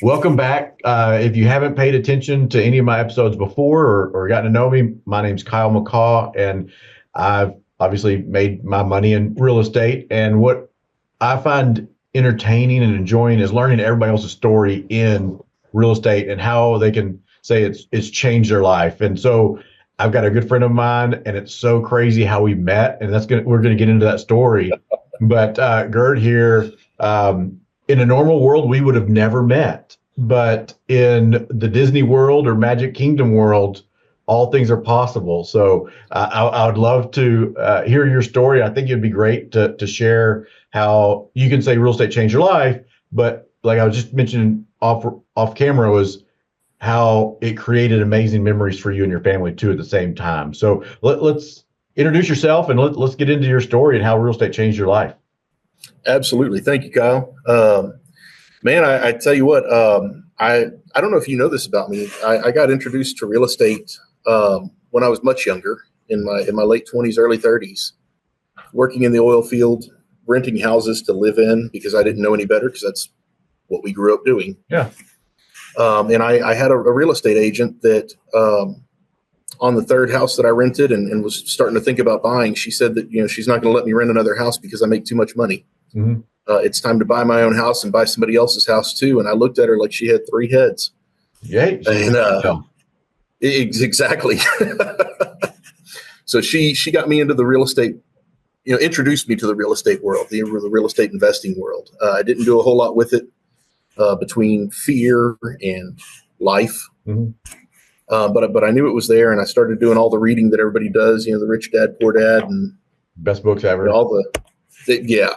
Welcome back. If you haven't paid attention to any of my episodes before or gotten to know me, my name's Kyle McCaw, and I've obviously made my money in real estate. And what I find entertaining and enjoying is learning everybody else's story in real estate and how they can say it's changed their life. And so I've got a good friend of mine, and it's so crazy how we met, and we're gonna get into that story. But Gerd here. In a normal world, we would have never met. But in the Disney world or Magic Kingdom world, all things are possible. So I would love to hear your story. I think it'd be great to share how you can say real estate changed your life. But like I was just mentioning off camera was how it created amazing memories for you and your family too at the same time. So let's introduce yourself and let's get into your story and how real estate changed your life. Absolutely. Thank you, Kyle. Man, I tell you what, I don't know if you know this about me. I got introduced to real estate when I was much younger, in my late 20s, early 30s, working in the oil field, renting houses to live in because I didn't know any better because that's what we grew up doing. Yeah. And I had a real estate agent that on the third house that I rented and was starting to think about buying, she said that, she's not going to let me rent another house because I make too much money. Mm-hmm. It's time to buy my own house and buy somebody else's house too. And I looked at her like she had three heads. Yeah. And exactly. So she got me into the real estate, introduced me to the real estate world, the real estate investing world. I didn't do a whole lot with it between fear and life. Mm-hmm. But I knew it was there, and I started doing all the reading that everybody does, the Rich Dad, Poor Dad, and best books ever. Yeah.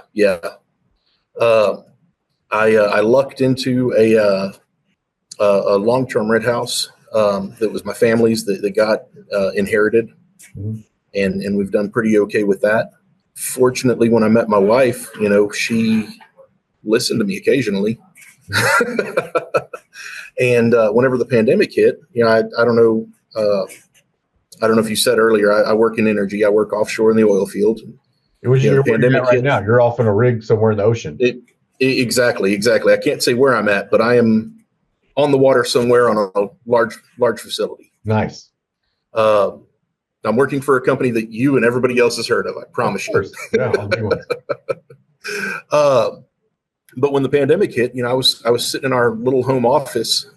I lucked into a long-term rent house that was my family's that got inherited, mm-hmm. and we've done pretty okay with that. Fortunately, when I met my wife, she listened to me occasionally. And whenever the pandemic hit, I don't know if you said earlier, I work in energy. I work offshore in the oil field. It was your pandemic right now. You're off in a rig somewhere in the ocean. Exactly. I can't say where I'm at, but I am on the water somewhere on a large facility. Nice. I'm working for a company that you and everybody else has heard of. I promise you. Yeah, I'll do it. But when the pandemic hit, I was sitting in our little home office,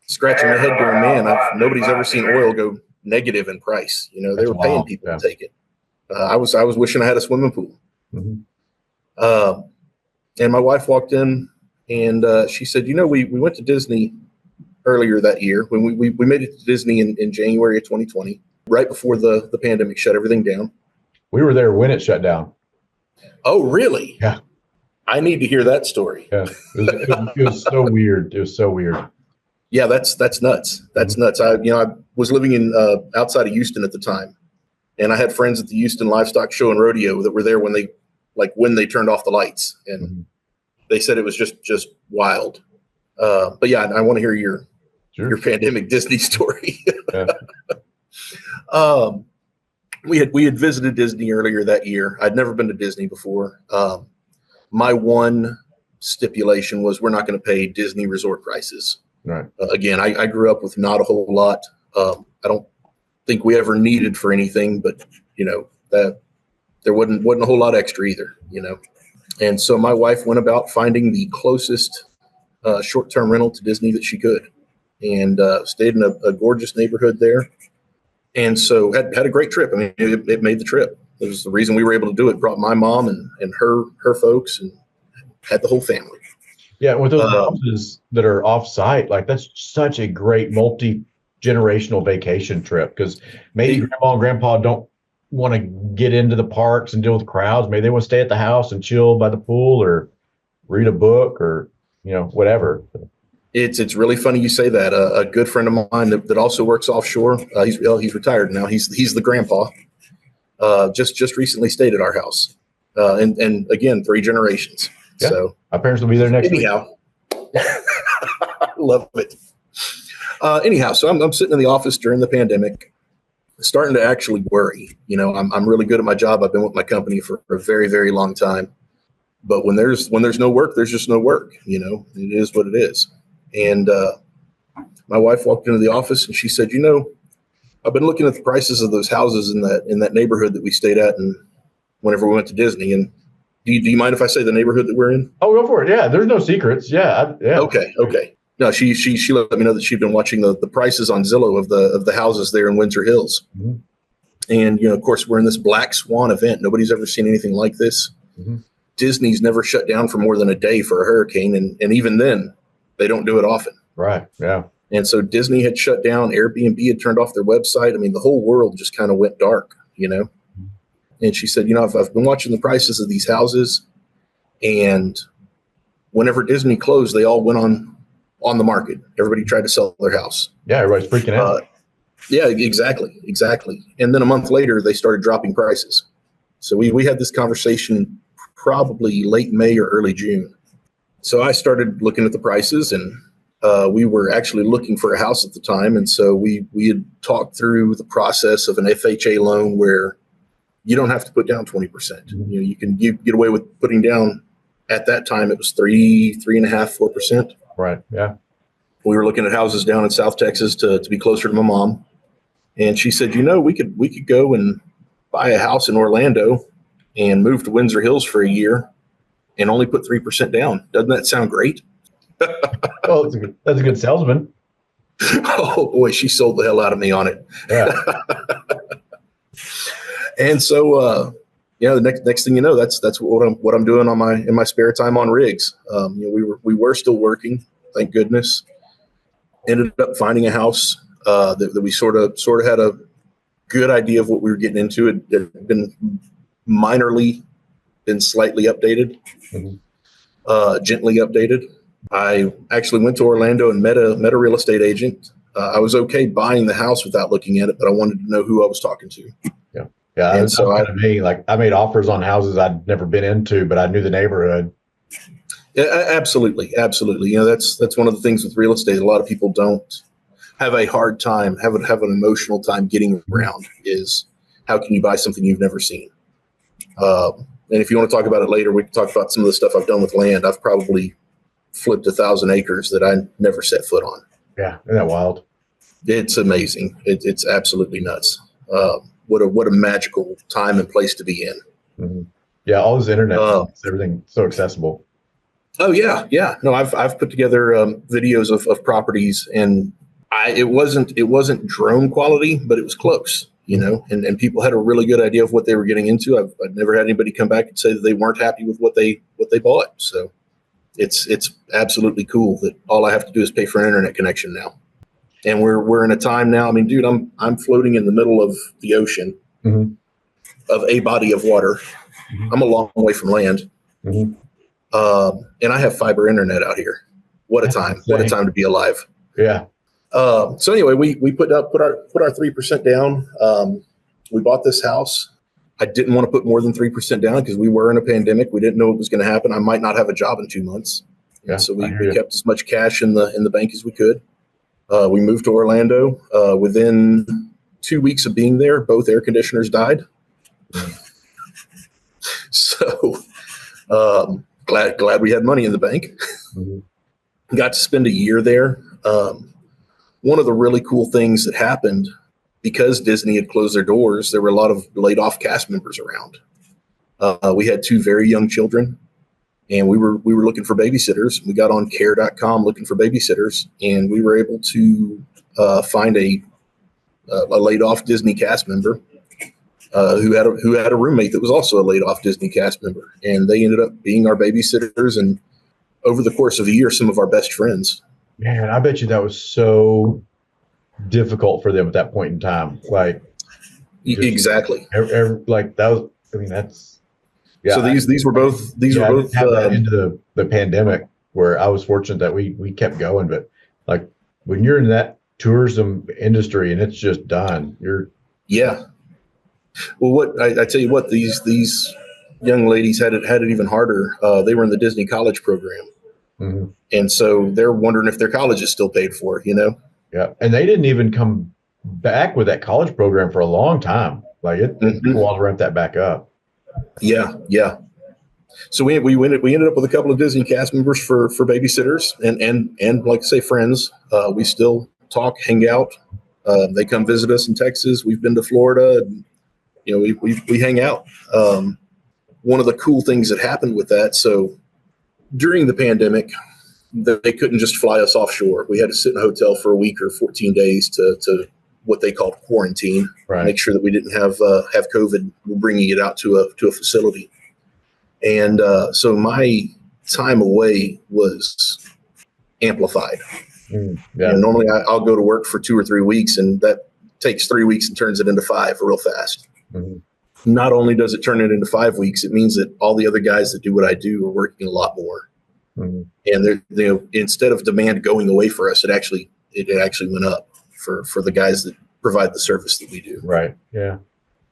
scratching my head going, man, nobody's ever seen oil go negative in price. They were paying people to take it. I was wishing I had a swimming pool. Mm-hmm. And my wife walked in and she said, we went to Disney earlier that year when we made it to Disney in January of 2020, right before the pandemic shut everything down. We were there when it shut down. Oh, really? Yeah. I need to hear that story. Yeah, it was so weird. It was so weird. Yeah, that's nuts. That's mm-hmm. nuts. I was living in outside of Houston at the time, and I had friends at the Houston Livestock Show and Rodeo that were there when they turned off the lights, and mm-hmm. they said it was just wild. But yeah, I want to hear your pandemic Disney story. Yeah. We had visited Disney earlier that year. I'd never been to Disney before. My one stipulation was we're not going to pay Disney resort prices. Right. Again, I grew up with not a whole lot. I don't think we ever needed for anything, but that there wasn't a whole lot extra either. And so my wife went about finding the closest short-term rental to Disney that she could, and stayed in a gorgeous neighborhood there. And so had a great trip. I mean, it made the trip. It was the reason we were able to do it. Brought my mom and her folks, and had the whole family. Yeah, with those houses that are off-site, that's such a great multi-generational vacation trip, because maybe grandma and grandpa don't want to get into the parks and deal with crowds. Maybe they want to stay at the house and chill by the pool or read a book or whatever. It's really funny you say that. A good friend of mine that also works offshore. He's retired now. He's the grandpa. Just recently stayed at our house, and again, 3 generations. Yeah. So my parents will be there next week. Love it. Anyhow, so I'm sitting in the office during the pandemic, starting to actually worry. I'm really good at my job. I've been with my company for a very, very long time. But when there's no work, there's just no work. You know, it is what it is. And my wife walked into the office and she said, you know, I've been looking at the prices of those houses in that neighborhood that we stayed at, and whenever we went to Disney. And do you mind if I say the neighborhood that we're in? Oh, go for it. Yeah, there's no secrets. Yeah, yeah. Okay. No, she let me know that she'd been watching the prices on Zillow of the houses there in Windsor Hills. Mm-hmm. And, you know, of course, we're in this black swan event. Nobody's ever seen anything like this. Mm-hmm. Disney's never shut down for more than a day for a hurricane. And even then, they don't do it often. Right. Yeah. And so Disney had shut down. Airbnb had turned off their website. I mean, the whole world just kind of went dark, you know. And she said, you know, I've been watching the prices of these houses. And whenever Disney closed, they all went on the market. Everybody tried to sell their house. Yeah, everybody's freaking out. Yeah, exactly. And then a month later, they started dropping prices. So we had this conversation probably late May or early June. So I started looking at the prices, and we were actually looking for a house at the time. And so we had talked through the process of an FHA loan where you don't have to put down 20%. Mm-hmm. You know, you can get away with putting down, at that time, it was 3.5%, 4%. Right. Yeah. We were looking at houses down in South Texas to be closer to my mom. And she said, you know, we could go and buy a house in Orlando and move to Windsor Hills for a year and only put 3% down. Doesn't that sound great? Well, that's a good salesman. Oh boy, she sold the hell out of me on it. Yeah. And so, the next thing you know, that's what I'm doing in my spare time on rigs. You know, we were still working, thank goodness. Ended up finding a house that we sort of had a good idea of what we were getting into. It had been slightly updated, mm-hmm. Gently updated. I actually went to Orlando and met a real estate agent. I was okay buying the house without looking at it, but I wanted to know who I was talking to. Yeah. Yeah. And so I made offers on houses I'd never been into, but I knew the neighborhood. Yeah, absolutely. Absolutely. You know, that's one of the things with real estate. A lot of people don't have a hard time, have an emotional time getting around, is how can you buy something you've never seen? And if you want to talk about it later, we can talk about some of the stuff I've done with land. I've probably flipped 1,000 acres that I never set foot on. Yeah. Isn't that wild? It's amazing. It's absolutely nuts. What a magical time and place to be in. Mm-hmm. Yeah. All this internet, everything so accessible. Oh yeah. Yeah. No, I've put together videos of properties, and it wasn't drone quality, but it was close, you know, and people had a really good idea of what they were getting into. I've never had anybody come back and say that they weren't happy with what they bought. So it's absolutely cool that all I have to do is pay for an internet connection now. And we're in a time now. I mean, dude, I'm floating in the middle of the ocean, mm-hmm. of a body of water. Mm-hmm. I'm a long way from land. Mm-hmm. And I have fiber internet out here. What a time. What a time to be alive. Yeah. So anyway, we put our 3% down. We bought this house. I didn't want to put more than 3% down because we were in a pandemic. We didn't know what was going to happen. I might not have a job in 2 months. Yeah, so we kept as much cash in the bank as we could. We moved to Orlando. Within 2 weeks of being there, both air conditioners died. So glad we had money in the bank. Mm-hmm. Got to spend a year there. One of the really cool things that happened, because Disney had closed their doors, there were a lot of laid off cast members around. We had 2 very young children, and we were looking for babysitters. We got on care.com looking for babysitters, and we were able to find a laid off Disney cast member who had a roommate that was also a laid off Disney cast member, and they ended up being our babysitters, and over the course of a year, some of our best friends. Man, I bet you that was so difficult for them at that point in time. Like, exactly. Like that was. I mean, that's. Yeah. So these were both. These were both into the pandemic, where I was fortunate that we kept going. But like when you're in that tourism industry and it's just done, yeah. Well, what I tell you what, these young ladies had it even harder. They were in the Disney college program. Mm-hmm. And so they're wondering if their college is still paid for, you know? Yeah. And they didn't even come back with that college program for a long time. Like it took a while to ramp that back up. Yeah. Yeah. So we ended up with a couple of Disney cast members for babysitters and like I say, friends. We still talk, hang out. They come visit us in Texas. We've been to Florida. And, we hang out. One of the cool things that happened with that. So during the pandemic, they couldn't just fly us offshore. We had to sit in a hotel for a week or 14 days to what they called quarantine, right. Make sure that we didn't have COVID, bringing it out to a facility. And so my time away was amplified. Yeah. Normally I'll go to work for 2 or 3 weeks, and that takes 3 weeks and turns it into 5 real fast. Mm-hmm. Not only does it turn it into 5 weeks, it means that all the other guys that do what I do are working a lot more. Mm-hmm. And instead of demand going away for us, it actually went up for the guys that provide the service that we do. Right. Yeah.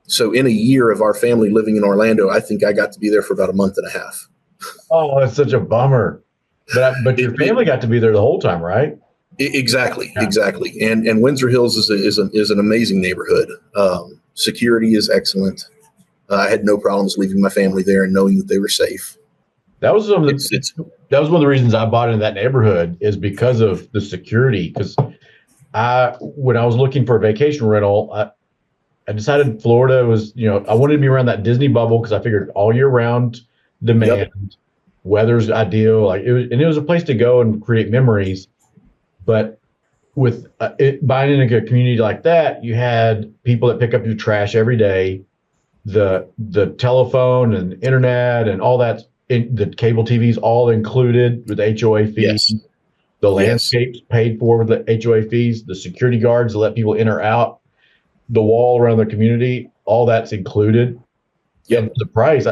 So in a year of our family living in Orlando, I think I got to be there for about a month and a half. Oh, that's such a bummer. But your family got to be there the whole time, right? Exactly. And Windsor Hills is an amazing neighborhood. Security is excellent. I had no problems leaving my family there and knowing that they were safe. That was that was one of the reasons I bought into that neighborhood, is because of the security. Because when I was looking for a vacation rental, I decided Florida was, I wanted to be around that Disney bubble because I figured all year round demand, yep. Weather's ideal. It was a place to go and create memories. But with buying in a community like that, you had people that pick up your trash every day, the telephone and internet and all that, the cable TV's all included with HOA fees. Yes. The landscapes paid for with the HOA fees, the security guards that let people in or out, the wall around the community, all that's included. Yeah, the price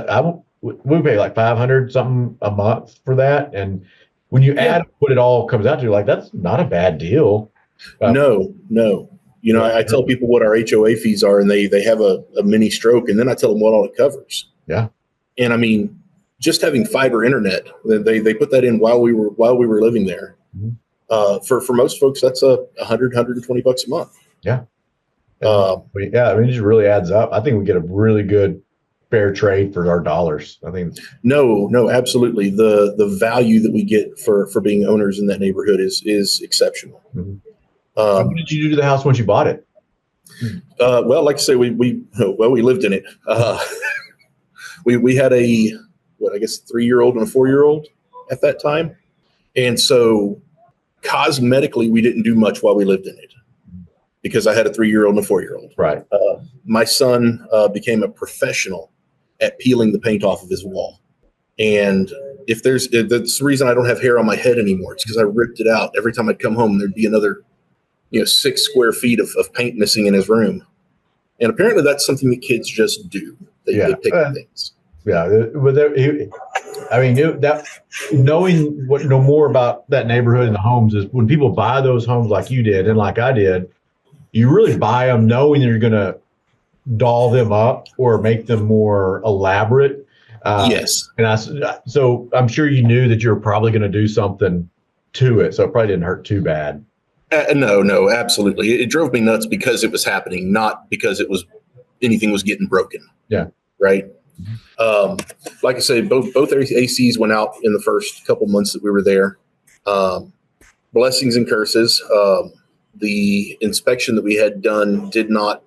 we pay like $500 something a month for that, and when you add what it all comes out to, like, that's not a bad deal. No. I tell people what our HOA fees are, and they have a mini stroke, and then I tell them what all it covers. Yeah, and I mean, just having fiber internet, they put that in while we were living there. Mm-hmm. For most folks, that's $120 a month. Yeah. It just really adds up. I think we get a really good fair trade for our dollars. I think. No, absolutely. The value that we get for being owners in that neighborhood is exceptional. Mm-hmm. What did you do to the house once you bought it? Well, like I say, we lived in it. We had a 3-year-old and a 4-year-old at that time, and so cosmetically we didn't do much while we lived in it, because I had a 3-year-old and a 4-year-old. Right. My son became a professional at peeling the paint off of his wall. And that's the reason I don't have hair on my head anymore. It's because I ripped it out. Every time I'd come home, there'd be another 6 square feet of paint missing in his room. And apparently that's something that kids just do. They pick things. Yeah. Knowing more about that neighborhood and the homes is when people buy those homes like you did and like I did, you really buy them knowing that you're going to doll them up or make them more elaborate. Yes. And so I'm sure you knew that you were probably going to do something to it. So it probably didn't hurt too bad. No, absolutely. It drove me nuts because it was happening, not because anything was getting broken. Yeah. Right. Like I say, both ACs went out in the first couple months that we were there. Blessings and curses. The inspection that we had done did not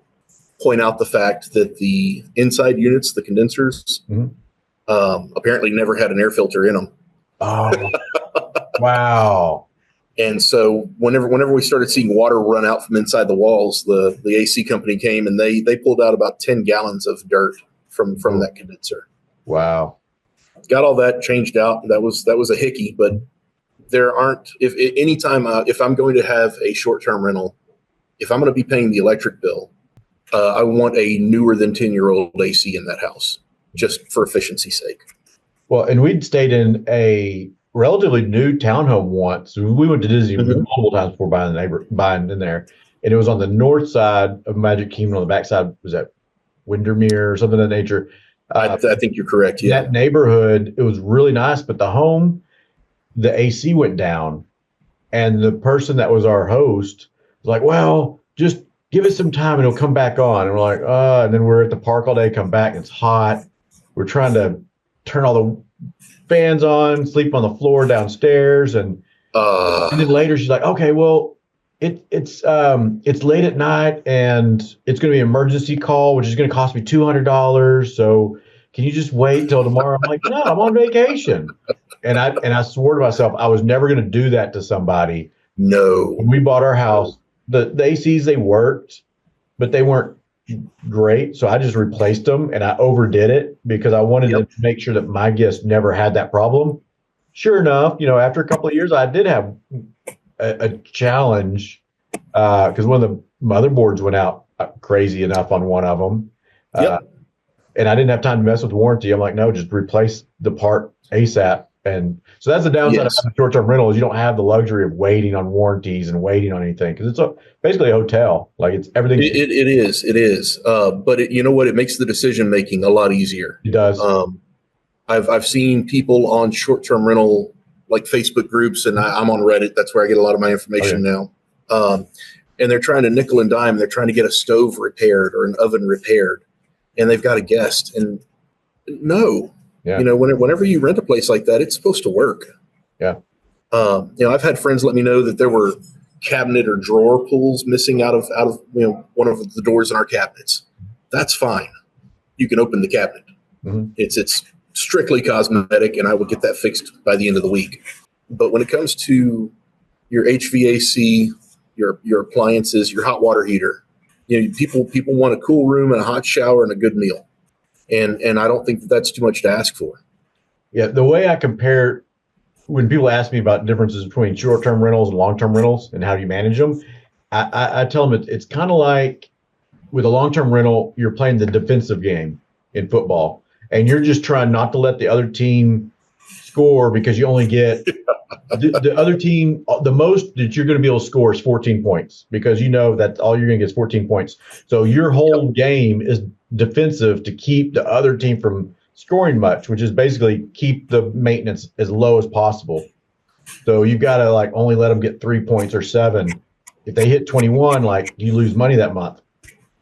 point out the fact that the inside units, the condensers, apparently never had an air filter in them. Oh, wow. And so whenever we started seeing water run out from inside the walls, the AC company came and they pulled out about 10 gallons of dirt from that condenser. Wow. Got all that changed out. That was a hickey, but there aren't, if I'm going to have a short-term rental, if I'm going to be paying the electric bill, I want a newer than 10-year-old AC in that house, just for efficiency's sake. Well, and we'd stayed in a relatively new townhome once. We went to Disney multiple times before buying in there. And it was on the north side of Magic Kingdom. On the back side was that Windermere or something of that nature. I think you're correct. Yeah. That neighborhood, it was really nice, but the AC went down, and the person that was our host was like, well, just give it some time and it'll come back on. And we're like, and then we're at the park all day, come back, and it's hot. We're trying to turn all the fans on, sleep on the floor downstairs, and then later she's like, okay, well, it's late at night and it's going to be an emergency call, which is going to cost me $200. So can you just wait till tomorrow? I'm like, no, I'm on vacation. And I swore to myself I was never going to do that to somebody. No. When we bought our house, the ACs, they worked, but they weren't great. So I just replaced them, and I overdid it because I wanted to make sure that my guests never had that problem. Sure enough, after a couple of years, I did have a challenge because one of the motherboards went out crazy enough on one of them. And I didn't have time to mess with warranty. I'm like, no, just replace the part ASAP. And so that's the downside of short-term rental is you don't have the luxury of waiting on warranties and waiting on anything because it's basically a hotel. Like it's everything. It is. But you know what? It makes the decision making a lot easier. It does. I've seen people on short-term rental like Facebook groups, and I'm on Reddit. That's where I get a lot of my information now. And they're trying to nickel and dime. They're trying to get a stove repaired or an oven repaired, and they've got a guest. And no. Yeah. Whenever you rent a place like that, it's supposed to work. Yeah. I've had friends let me know that there were cabinet or drawer pulls missing out of one of the doors in our cabinets. That's fine. You can open the cabinet. Mm-hmm. It's strictly cosmetic, and I will get that fixed by the end of the week. But when it comes to your HVAC, your appliances, your hot water heater, people want a cool room and a hot shower and a good meal. And I don't think that's too much to ask for. Yeah, the way I compare when people ask me about differences between short-term rentals and long-term rentals and how do you manage them, I tell them it's kind of like with a long-term rental, you're playing the defensive game in football, and you're just trying not to let the other team score because you only get the other team, the most that you're going to be able to score is 14 points because that all you're going to get is 14 points. So your whole game is defensive to keep the other team from scoring much, which is basically keep the maintenance as low as possible. So you've got to only let them get 3 points or 7. If they hit 21, you lose money that month.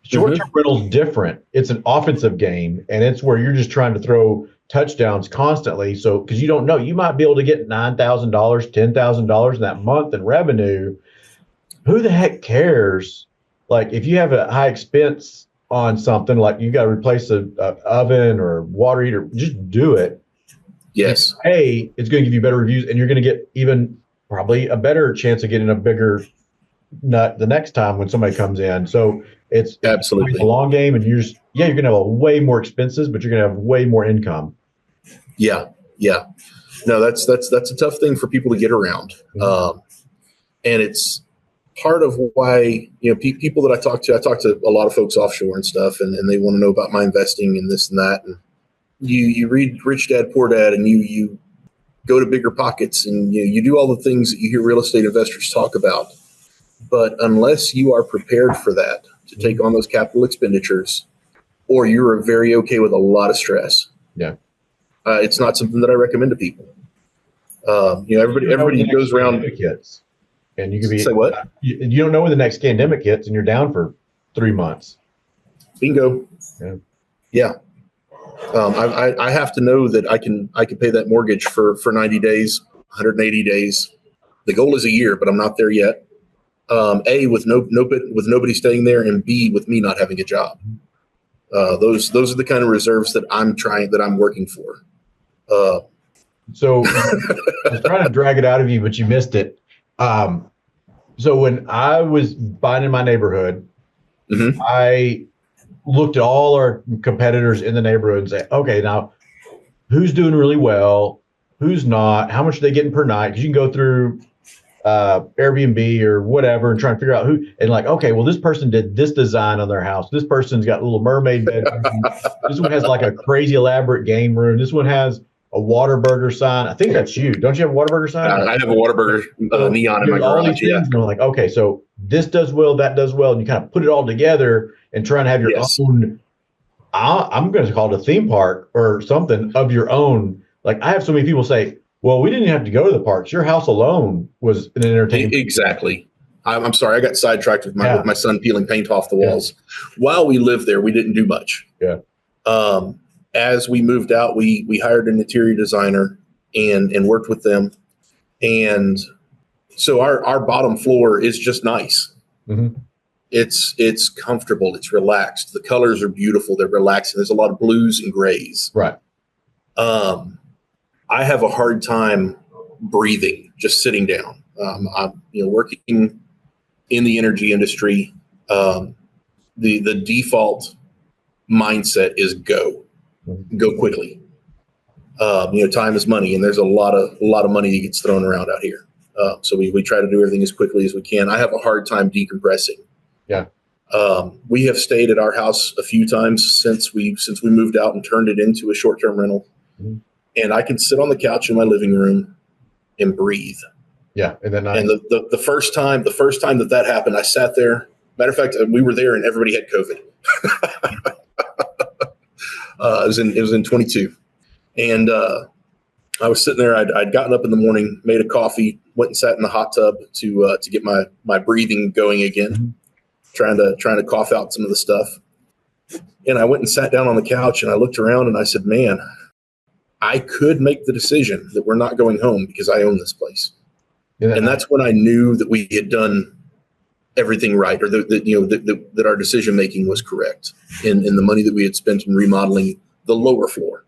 Short-term rental's different. It's an offensive game, and it's where you're just trying to throw touchdowns constantly. So because you don't know, you might be able to get $9,000, $10,000 in that month in revenue. Who the heck cares? If you have a high expense on something, like you got to replace a oven or water heater, just do it. Yes. Hey, it's going to give you better reviews, and you're going to get even probably a better chance of getting a bigger nut the next time when somebody comes in. So it's absolutely a long game, and you're going to have way more expenses, but you're going to have way more income. Yeah. No, that's a tough thing for people to get around. Mm-hmm. And it's part of why, people that I talk to a lot of folks offshore and stuff, and they want to know about my investing and this and that. And you read Rich Dad, Poor Dad, and you go to Bigger Pockets, and you do all the things that you hear real estate investors talk about. But unless you are prepared for that, to take on those capital expenditures, or you're very okay with a lot of stress, it's not something that I recommend to people. Everybody goes around. And you could be say what? You don't know when the next pandemic hits, and you're down for 3 months. Bingo. Yeah. I have to know that I can pay that mortgage for 90 days, 180 days. The goal is a year, but I'm not there yet. A, with nobody staying there, and B, with me not having a job. Those are the kind of reserves that I'm working for. So I was trying to drag it out of you, but you missed it. So when I was buying in my neighborhood, mm-hmm. I looked at all our competitors in the neighborhood and say, okay, now who's doing really well? Who's not? How much are they getting per night? Because you can go through Airbnb or whatever and try and figure out who, and okay, well, this person did this design on their house. This person's got a little mermaid bedroom. This one has a crazy elaborate game room. This one has a Whataburger sign. I think that's you. Don't you have a Whataburger sign? I have a Whataburger neon in my garage. Yeah. And I'm like, okay, so this does well, that does well, and you kind of put it all together and try and have your own. I'm going to call it a theme park or something of your own. I have so many people say, well, we didn't have to go to the parks. Your house alone was an entertainment. Exactly. I'm sorry. I got sidetracked with my son peeling paint off the walls. While we lived there, we didn't do much. Yeah. as we moved out, we hired an interior designer and worked with them. And so our bottom floor is just nice. Mm-hmm. It's comfortable. It's relaxed. The colors are beautiful. They're relaxing. There's a lot of blues and grays. Right. I have a hard time breathing, just sitting down. I'm working in the energy industry. The default mindset is go quickly. Time is money, and there's a lot of money that gets thrown around out here. So we try to do everything as quickly as we can. I have a hard time decompressing. Yeah. We have stayed at our house a few times since we moved out and turned it into a short-term rental. Mm-hmm. And I can sit on the couch in my living room and breathe. Yeah. And then the first time that happened, I sat there. Matter of fact, we were there and everybody had COVID. It was in 22. And I was sitting there. I'd gotten up in the morning, made a coffee, went and sat in the hot tub to get my breathing going again, mm-hmm. trying to cough out some of the stuff. And I went and sat down on the couch and I looked around and I said, man, I could make the decision that we're not going home because I own this place. Yeah. And that's when I knew that we had done everything right, or that our decision making was correct in the money that we had spent in remodeling the lower floor.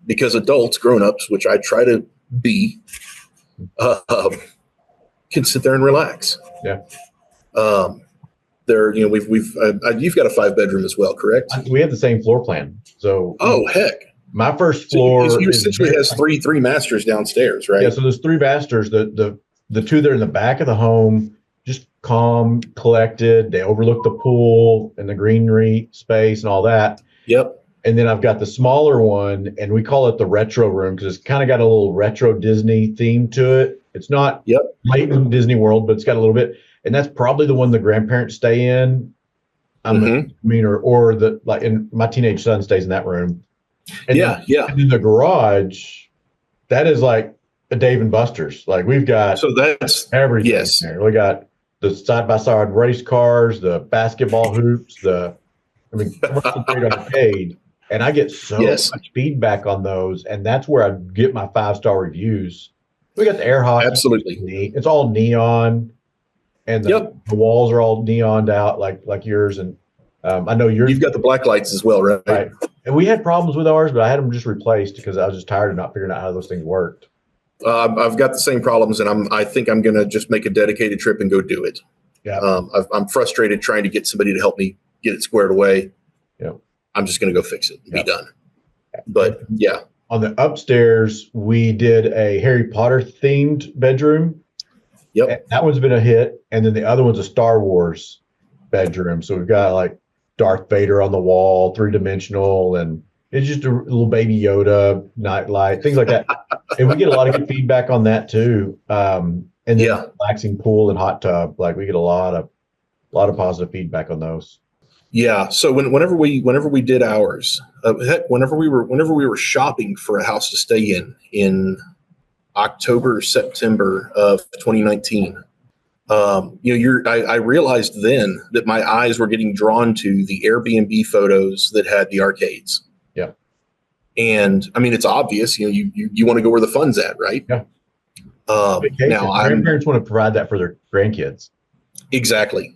Because adults, grown-ups, which I try to be, can sit there and relax. Yeah. You've got a 5-bedroom as well, correct? We have the same floor plan. So. Oh, heck. My first floor. So you essentially has three masters downstairs, right? Yeah. So there's 3 masters. The 2 that are in the back of the home, just calm, collected. They overlook the pool and the greenery space and all that. Yep. And then I've got the smaller one, and we call it the retro room because it's kind of got a little retro Disney theme to it. It's not blatant Disney World, but it's got a little bit. And that's probably the one the grandparents stay in. Or and my teenage son stays in that room. And And in the garage, that is like a Dave and Buster's. Like we've got that's everything. Yes. There. We got the side-by-side race cars, the basketball hoops, commercial grade arcade. And I get so much feedback on those, and that's where I get my 5-star reviews. We got the air hockey. Absolutely. It's all neon, and the walls are all neoned out like yours. And I know you've got the black lights as well, right? Right. And we had problems with ours, but I had them just replaced because I was just tired of not figuring out how those things worked. I've got the same problems, and I think I'm going to just make a dedicated trip and go do it. Yeah. I'm frustrated trying to get somebody to help me get it squared away. Yeah. I'm just going to go fix it and be done. But yeah. On the upstairs, we did a Harry Potter themed bedroom. Yep. And that one's been a hit. And then the other one's a Star Wars bedroom. So we've got like Darth Vader on the wall, 3-dimensional, and it's just a little baby Yoda, nightlight, things like that. And we get a lot of good feedback on that too. And then relaxing pool and hot tub, like we get a lot of positive feedback on those. Yeah. So whenever we did ours, whenever we were shopping for a house to stay in October, September of 2019, I realized then that my eyes were getting drawn to the Airbnb photos that had the arcades. Yeah. And I mean, it's obvious, you want to go where the fun's at, right? Yeah. Now grandparents want to provide that for their grandkids. Exactly.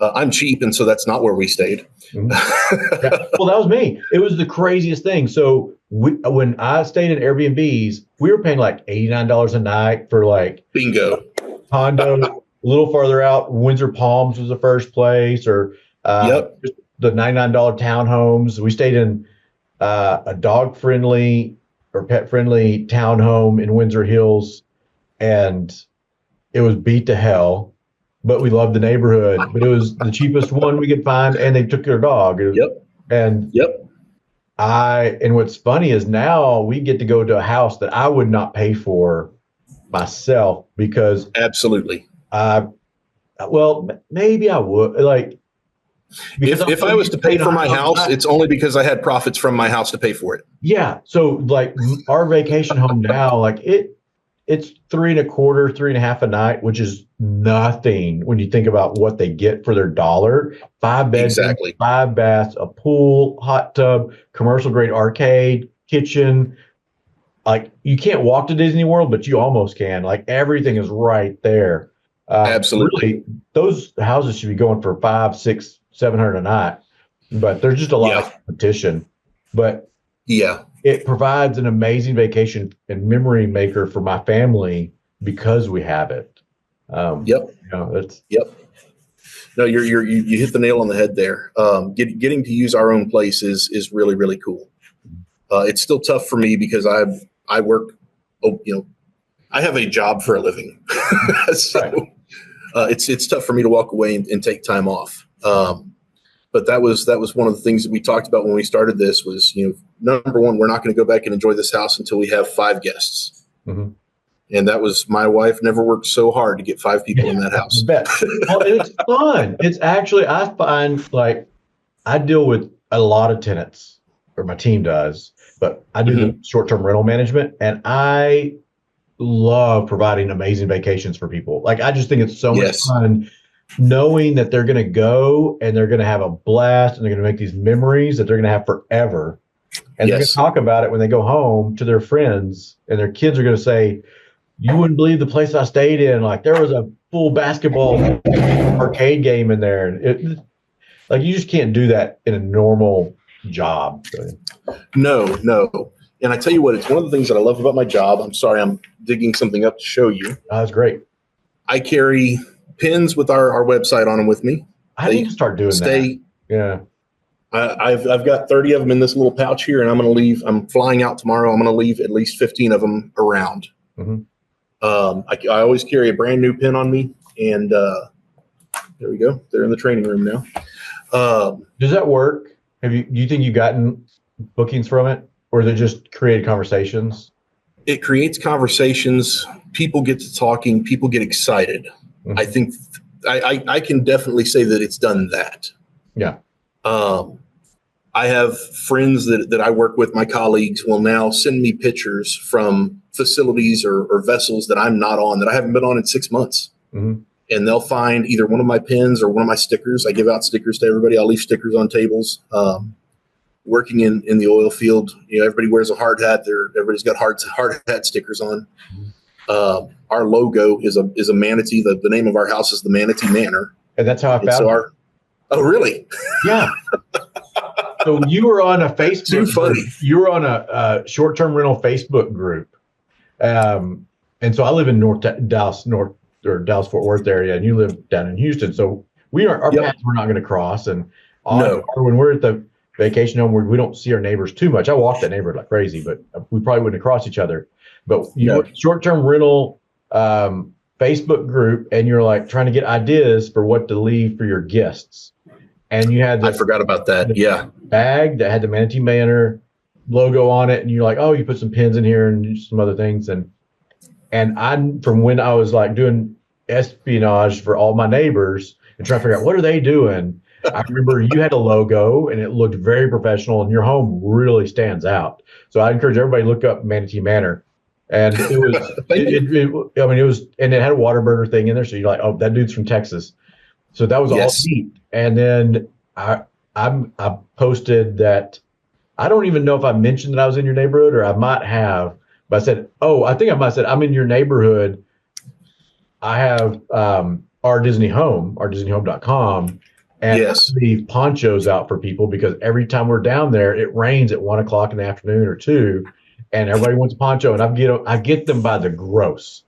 I'm cheap, and so that's not where we stayed. Mm-hmm. Yeah. Well, that was me. It was the craziest thing. So when I stayed in Airbnbs, we were paying like $89 a night for like bingo condo. A little farther out, Windsor Palms was the first place, or just the $99 townhomes. We stayed in a dog-friendly or pet-friendly townhome in Windsor Hills, and it was beat to hell. But we loved the neighborhood. But it was the cheapest one we could find, and they took their dog. And what's funny is now we get to go to a house that I would not pay for myself because absolutely. Well, maybe I would like. If I was to pay for my house, it's only because I had profits from my house to pay for it. Yeah. So like our vacation home now, like it's $3.25, $3.50 a night, which is nothing when you think about what they get for their dollar. 5 bedrooms, Exactly. 5 baths, a pool, hot tub, commercial grade arcade, kitchen. Like you can't walk to Disney World, but you almost can. Like everything is right there. Absolutely. Really, those houses should be going for 5, 6, 700 a night, but there's just a lot Yeah. of competition. But Yeah. it provides an amazing vacation and memory maker for my family because we have it. Yep. You know, it's Yep. No, you hit the nail on the head there. Getting to use our own place is really, really cool. It's still tough for me because I work, I have a job for a living. So right. It's tough for me to walk away and take time off. But that was one of the things that we talked about when we started this was, number one, we're not going to go back and enjoy this house until we have 5 guests. Mm-hmm. And that was my wife never worked so hard to get 5 people in that house. I bet. Well, it's fun. It's actually, I find like I deal with a lot of tenants, or my team does, but I do the short-term rental management, and I love providing amazing vacations for people. Like I just think it's so much fun knowing that they're going to go and they're going to have a blast and they're going to make these memories that they're going to have forever. And they're going to talk about it when they go home to their friends, and their kids are going to say, you wouldn't believe the place I stayed in. Like there was a full basketball arcade game in there. Like you just can't do that in a normal job. No. And I tell you what, it's one of the things that I love about my job. I'm sorry, I'm digging something up to show you. Oh, that's great. I carry pins with our website on them with me. I need to start doing that. Yeah. I've got 30 of them in this little pouch here, and I'm flying out tomorrow. I'm going to leave at least 15 of them around. Mm-hmm. I always carry a brand new pin on me, and there we go. They're in the training room now. Does that work? Do you think you've gotten bookings from it, or is it just created conversations? It creates conversations. People get to talking. People get excited. Mm-hmm. I think I can definitely say that it's done that. Yeah. I have friends that I work with, my colleagues will now send me pictures from facilities or vessels that I'm not on, that I haven't been on in 6 months. Mm-hmm. And they'll find either one of my pins or one of my stickers. I give out stickers to everybody. I'll leave stickers on tables. Working in the oil field, everybody wears a hard hat. Everybody's got hard hat stickers on. Mm-hmm. Our logo is a manatee. The name of our house is the Manatee Manor. And that's how I found it. Oh, really? Yeah. So you were on a Facebook. Too funny. You were on a short-term rental Facebook group, and so I live in Dallas Fort Worth area, and you live down in Houston. So our paths were not going to cross. And when we're at the vacation home, we don't see our neighbors too much. I walk that neighborhood like crazy, but we probably wouldn't have crossed each other. But short-term rental Facebook group, and you're like trying to get ideas for what to leave for your guests. And you had I forgot about that. Yeah. Bag that had the Manatee Manor logo on it. And you're like, oh, you put some pins in here and some other things. And I'm from when I was like doing espionage for all my neighbors and trying to figure out what are they doing. I remember you had a logo and it looked very professional, and your home really stands out. So I encourage everybody to look up Manatee Manor. And it was, and it had a water burner thing in there. So you're like, oh, that dude's from Texas. So that was all neat. And then I posted that. I don't even know if I mentioned that I was in your neighborhood, or I might have, but I said, I think I might have said, I'm in your neighborhood. I have our Disney Home, ourdisneyhome.com, and I leave ponchos out for people because every time we're down there, it rains at 1 o'clock in the afternoon or 2, and everybody wants a poncho, and I get them by the gross,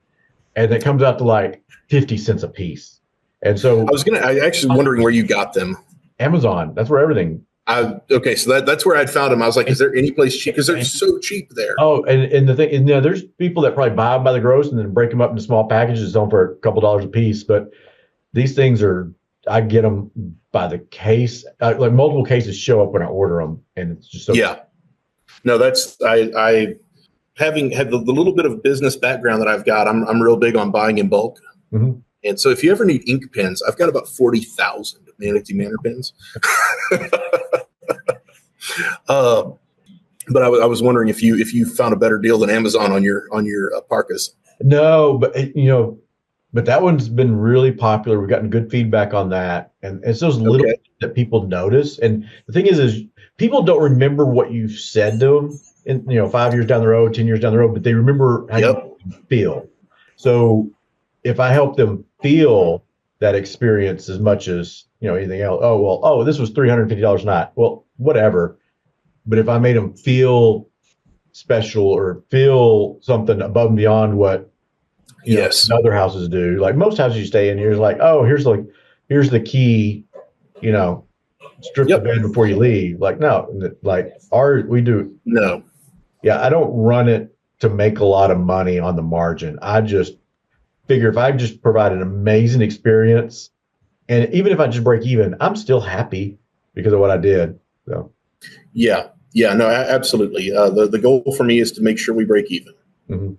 and it comes out to like 50 cents a piece. And so I actually wondering where you got them. Amazon. That's where everything. Okay, so that's where I'd found them. I was like, is there any place cheap? Because they're so cheap there. Oh, and the thing, and there's people that probably buy them by the gross and then break them up into small packages, sell them for a couple dollars a piece. But these things I get them by the case. Like multiple cases show up when I order them, and it's just so. Yeah. No, that's I having had the little bit of business background that I've got. I'm real big on buying in bulk. Mm-hmm. And so if you ever need ink pens, I've got about 40,000 Manatee Manor pens. But I was wondering if you found a better deal than Amazon on your parkas. No, but but that one's been really popular. We've gotten good feedback on that, and it's those little Okay. things that people notice. And the thing is people don't remember what you've said to them, in 5 years down the road, 10 years down the road, but they remember how you Yep. feel. So if I help them feel that experience as much as anything else, oh well, oh this was $350 a night. Well, whatever. But if I made them feel special or feel something above and beyond what Yes. other houses do. Like most houses you stay in, you're like, oh, here's the key, you know, strip the Yep. bed before you leave. Like, no, like we do. No. Yeah, I don't run it to make a lot of money on the margin. I just figure if I just provide an amazing experience, and even if I just break even, I'm still happy because of what I did. So, Yeah. Yeah. No, absolutely. The goal for me is to make sure we break even. mhm.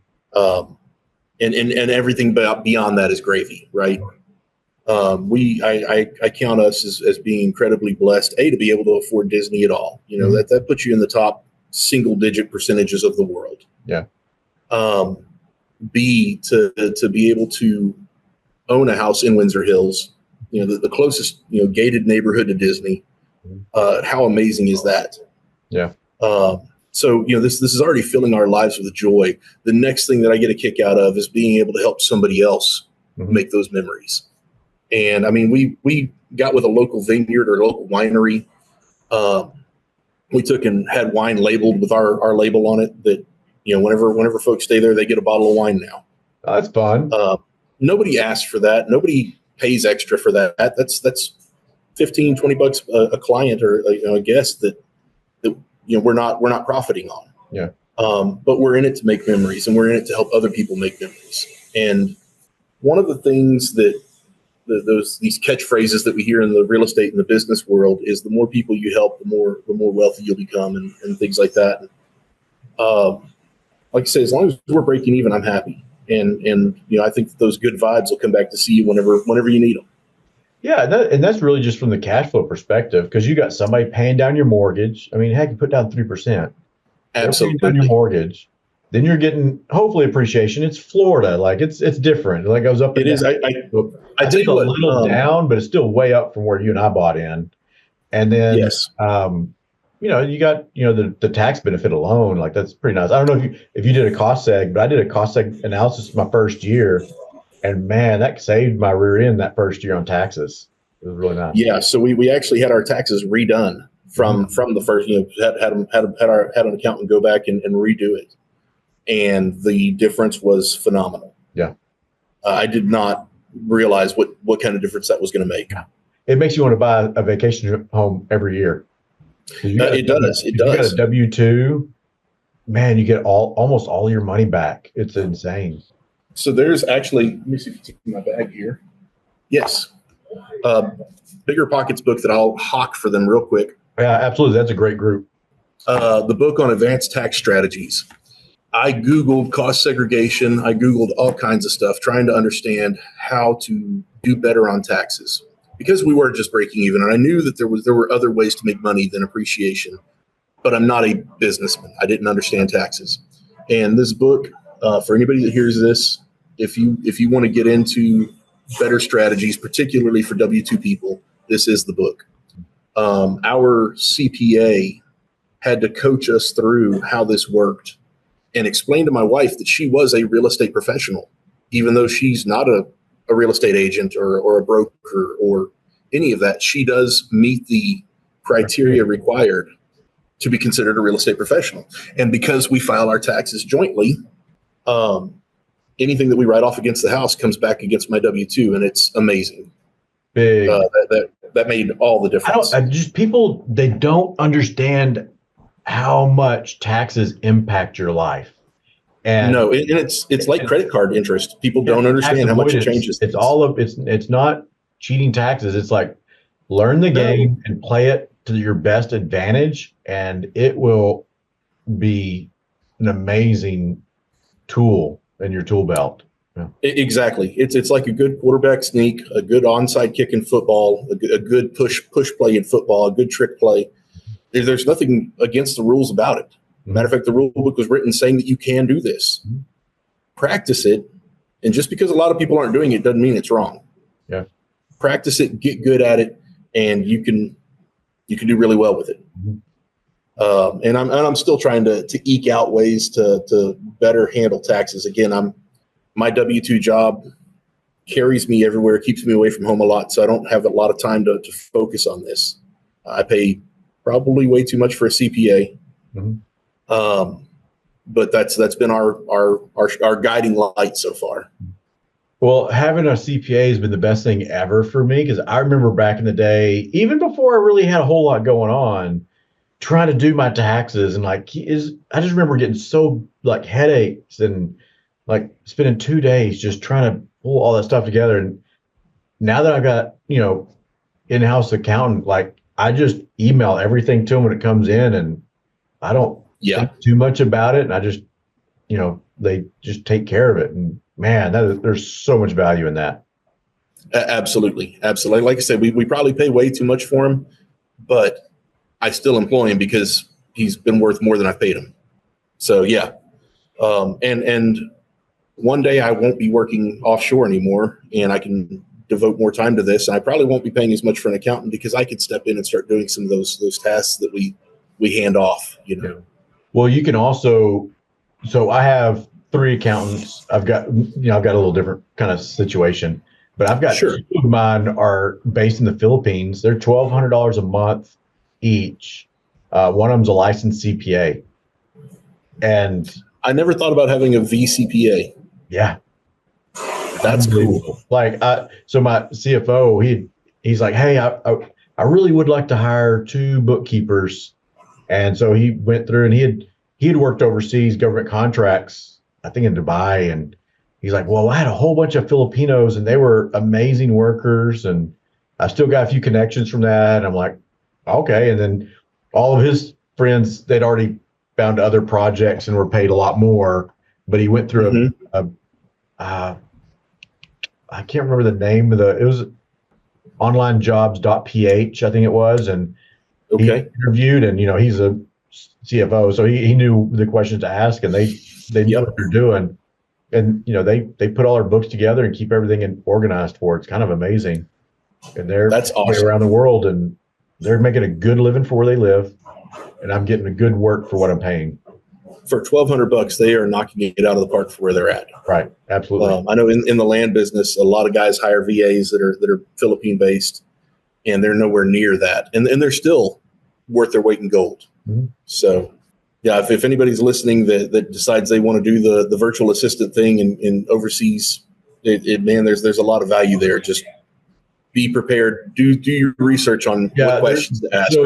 And everything beyond that is gravy, right? I count us as being incredibly blessed, to be able to afford Disney at all. Mhm. That puts you in the top single digit percentages of the world. Yeah. B, to be able to own a house in Windsor Hills, the closest, gated neighborhood to Disney. Mhm. How amazing is that? Yeah. So, this is already filling our lives with joy. The next thing that I get a kick out of is being able to help somebody else Mhm. make those memories. And I mean, we got with a local vineyard or local winery. We took and had wine labeled with our label on it that, whenever folks stay there, they get a bottle of wine now. Oh, that's fun. Nobody asks for that. Nobody pays extra for that. That's 15, $20 a client or a guest that we're not profiting on. Yeah. But we're in it to make memories, and we're in it to help other people make memories. And one of the things that these catchphrases that we hear in the real estate and the business world is the more people you help, the more wealthy you'll become, and things like that. Like I say, as long as we're breaking even, I'm happy. And I think those good vibes will come back to see you whenever you need them. Yeah, and that's really just from the cash flow perspective, because you got somebody paying down your mortgage. I mean, heck, you put down 3%. They're paying down your Absolutely. mortgage. Then you're getting hopefully appreciation. It's Florida, like it's different. It like goes up and It is. down. I I tell think you a what. little down, but it's still way up from where you and I bought in. And then, Yes. you got the tax benefit alone, like that's pretty nice. I don't know if you did a cost seg, but I did a cost seg analysis my first year, and man, that saved my rear end that first year on taxes. It was really nice. Yeah. So we actually had our taxes redone from the first. Had an accountant go back and redo it, and the difference was phenomenal. Yeah. I did not realize what kind of difference that was going to make. It makes you want to buy a vacation home every year. It does. It If you got does. a W-2, man, you get almost all your money back. It's insane. So there's actually, let me see if you can see my bag here. Yes. Bigger Pockets book that I'll hawk for them real quick. Yeah, absolutely. That's a great group. The book on advanced tax strategies. I Googled cost segregation. I Googled all kinds of stuff trying to understand how to do better on taxes, because we were just breaking even. And I knew that there were other ways to make money than appreciation, but I'm not a businessman. I didn't understand taxes. And this book, for anybody that hears this, if you want to get into better strategies, particularly for W-2 people, this is the book. Our CPA had to coach us through how this worked and explain to my wife that she was a real estate professional, even though she's not a real estate agent or a broker or any of that. She does meet the criteria required to be considered a real estate professional. And because we file our taxes jointly, anything that we write off against the house comes back against my W-2, and it's amazing. Big. That made all the difference. People, they don't understand how much taxes impact your life. And no, and it's like credit card interest. People don't understand how much it changes. It's not cheating taxes. It's like learn the game and play it to your best advantage, and it will be an amazing tool in your tool belt. Yeah. Exactly. It's like a good quarterback sneak, a good onside kick in football, a good push play in football, a good trick play. There's nothing against the rules about it. Matter of fact, the rule book was written saying that you can do this. practice it. And just because a lot of people aren't doing it doesn't mean it's wrong. Yeah. Practice it, get good at it, and you can do really well with it. Mm-hmm. And I'm still trying to eke out ways to better handle taxes. Again, my W-2 job carries me everywhere, keeps me away from home a lot, so I don't have a lot of time to focus on this. I pay probably way too much for a CPA. Mm-hmm. But that's been our guiding light so far. Well, having a CPA has been the best thing ever for me, because I remember back in the day, even before I really had a whole lot going on, trying to do my taxes, and I just remember getting so like headaches and like spending 2 days just trying to pull all that stuff together. And now that I've got, in-house accountant, like I just email everything to them when it comes in, and I don't think too much about it. And I just, they just take care of it. And man, there's so much value in that. Absolutely. Absolutely. Like I said, we probably pay way too much for him, but I still employ him because he's been worth more than I've paid him. So yeah. And one day I won't be working offshore anymore, and I can devote more time to this. And I probably won't be paying as much for an accountant, because I could step in and start doing some of those tasks that we hand off, Yeah. Well, you can also, so I have 3 accountants. I've got a little different kind of situation, but I've got 2 of mine are based in the Philippines. They're $1,200 a month each. One of them's a licensed CPA. And I never thought about having a VCPA. Yeah. That's cool. Like, so my CFO, he's like, hey, I really would like to hire 2 bookkeepers. And so he went through, and he had worked overseas government contracts, I think in Dubai. And he's like, well, I had a whole bunch of Filipinos, and they were amazing workers, and I still got a few connections from that. And I'm like, okay. And then all of his friends, they'd already found other projects and were paid a lot more. But he went through I can't remember the name of it was onlinejobs.ph, I think it was. And he interviewed, and, he's a CFO, so he knew the questions to ask, and they knew what they're doing. And, they put all our books together and keep everything organized for it. It's kind of amazing. And that's awesome. Around the world, and they're making a good living for where they live, and I'm getting a good work for what I'm paying. For $1,200, they are knocking it out of the park for where they're at. Right. Absolutely. I know in the land business, a lot of guys hire VAs that are Philippine based, and they're nowhere near that. And they're still worth their weight in gold. Mm-hmm. So yeah, if anybody's listening that decides they want to do the virtual assistant thing in overseas, there's a lot of value there. Just be prepared. Do your research on what questions to ask. So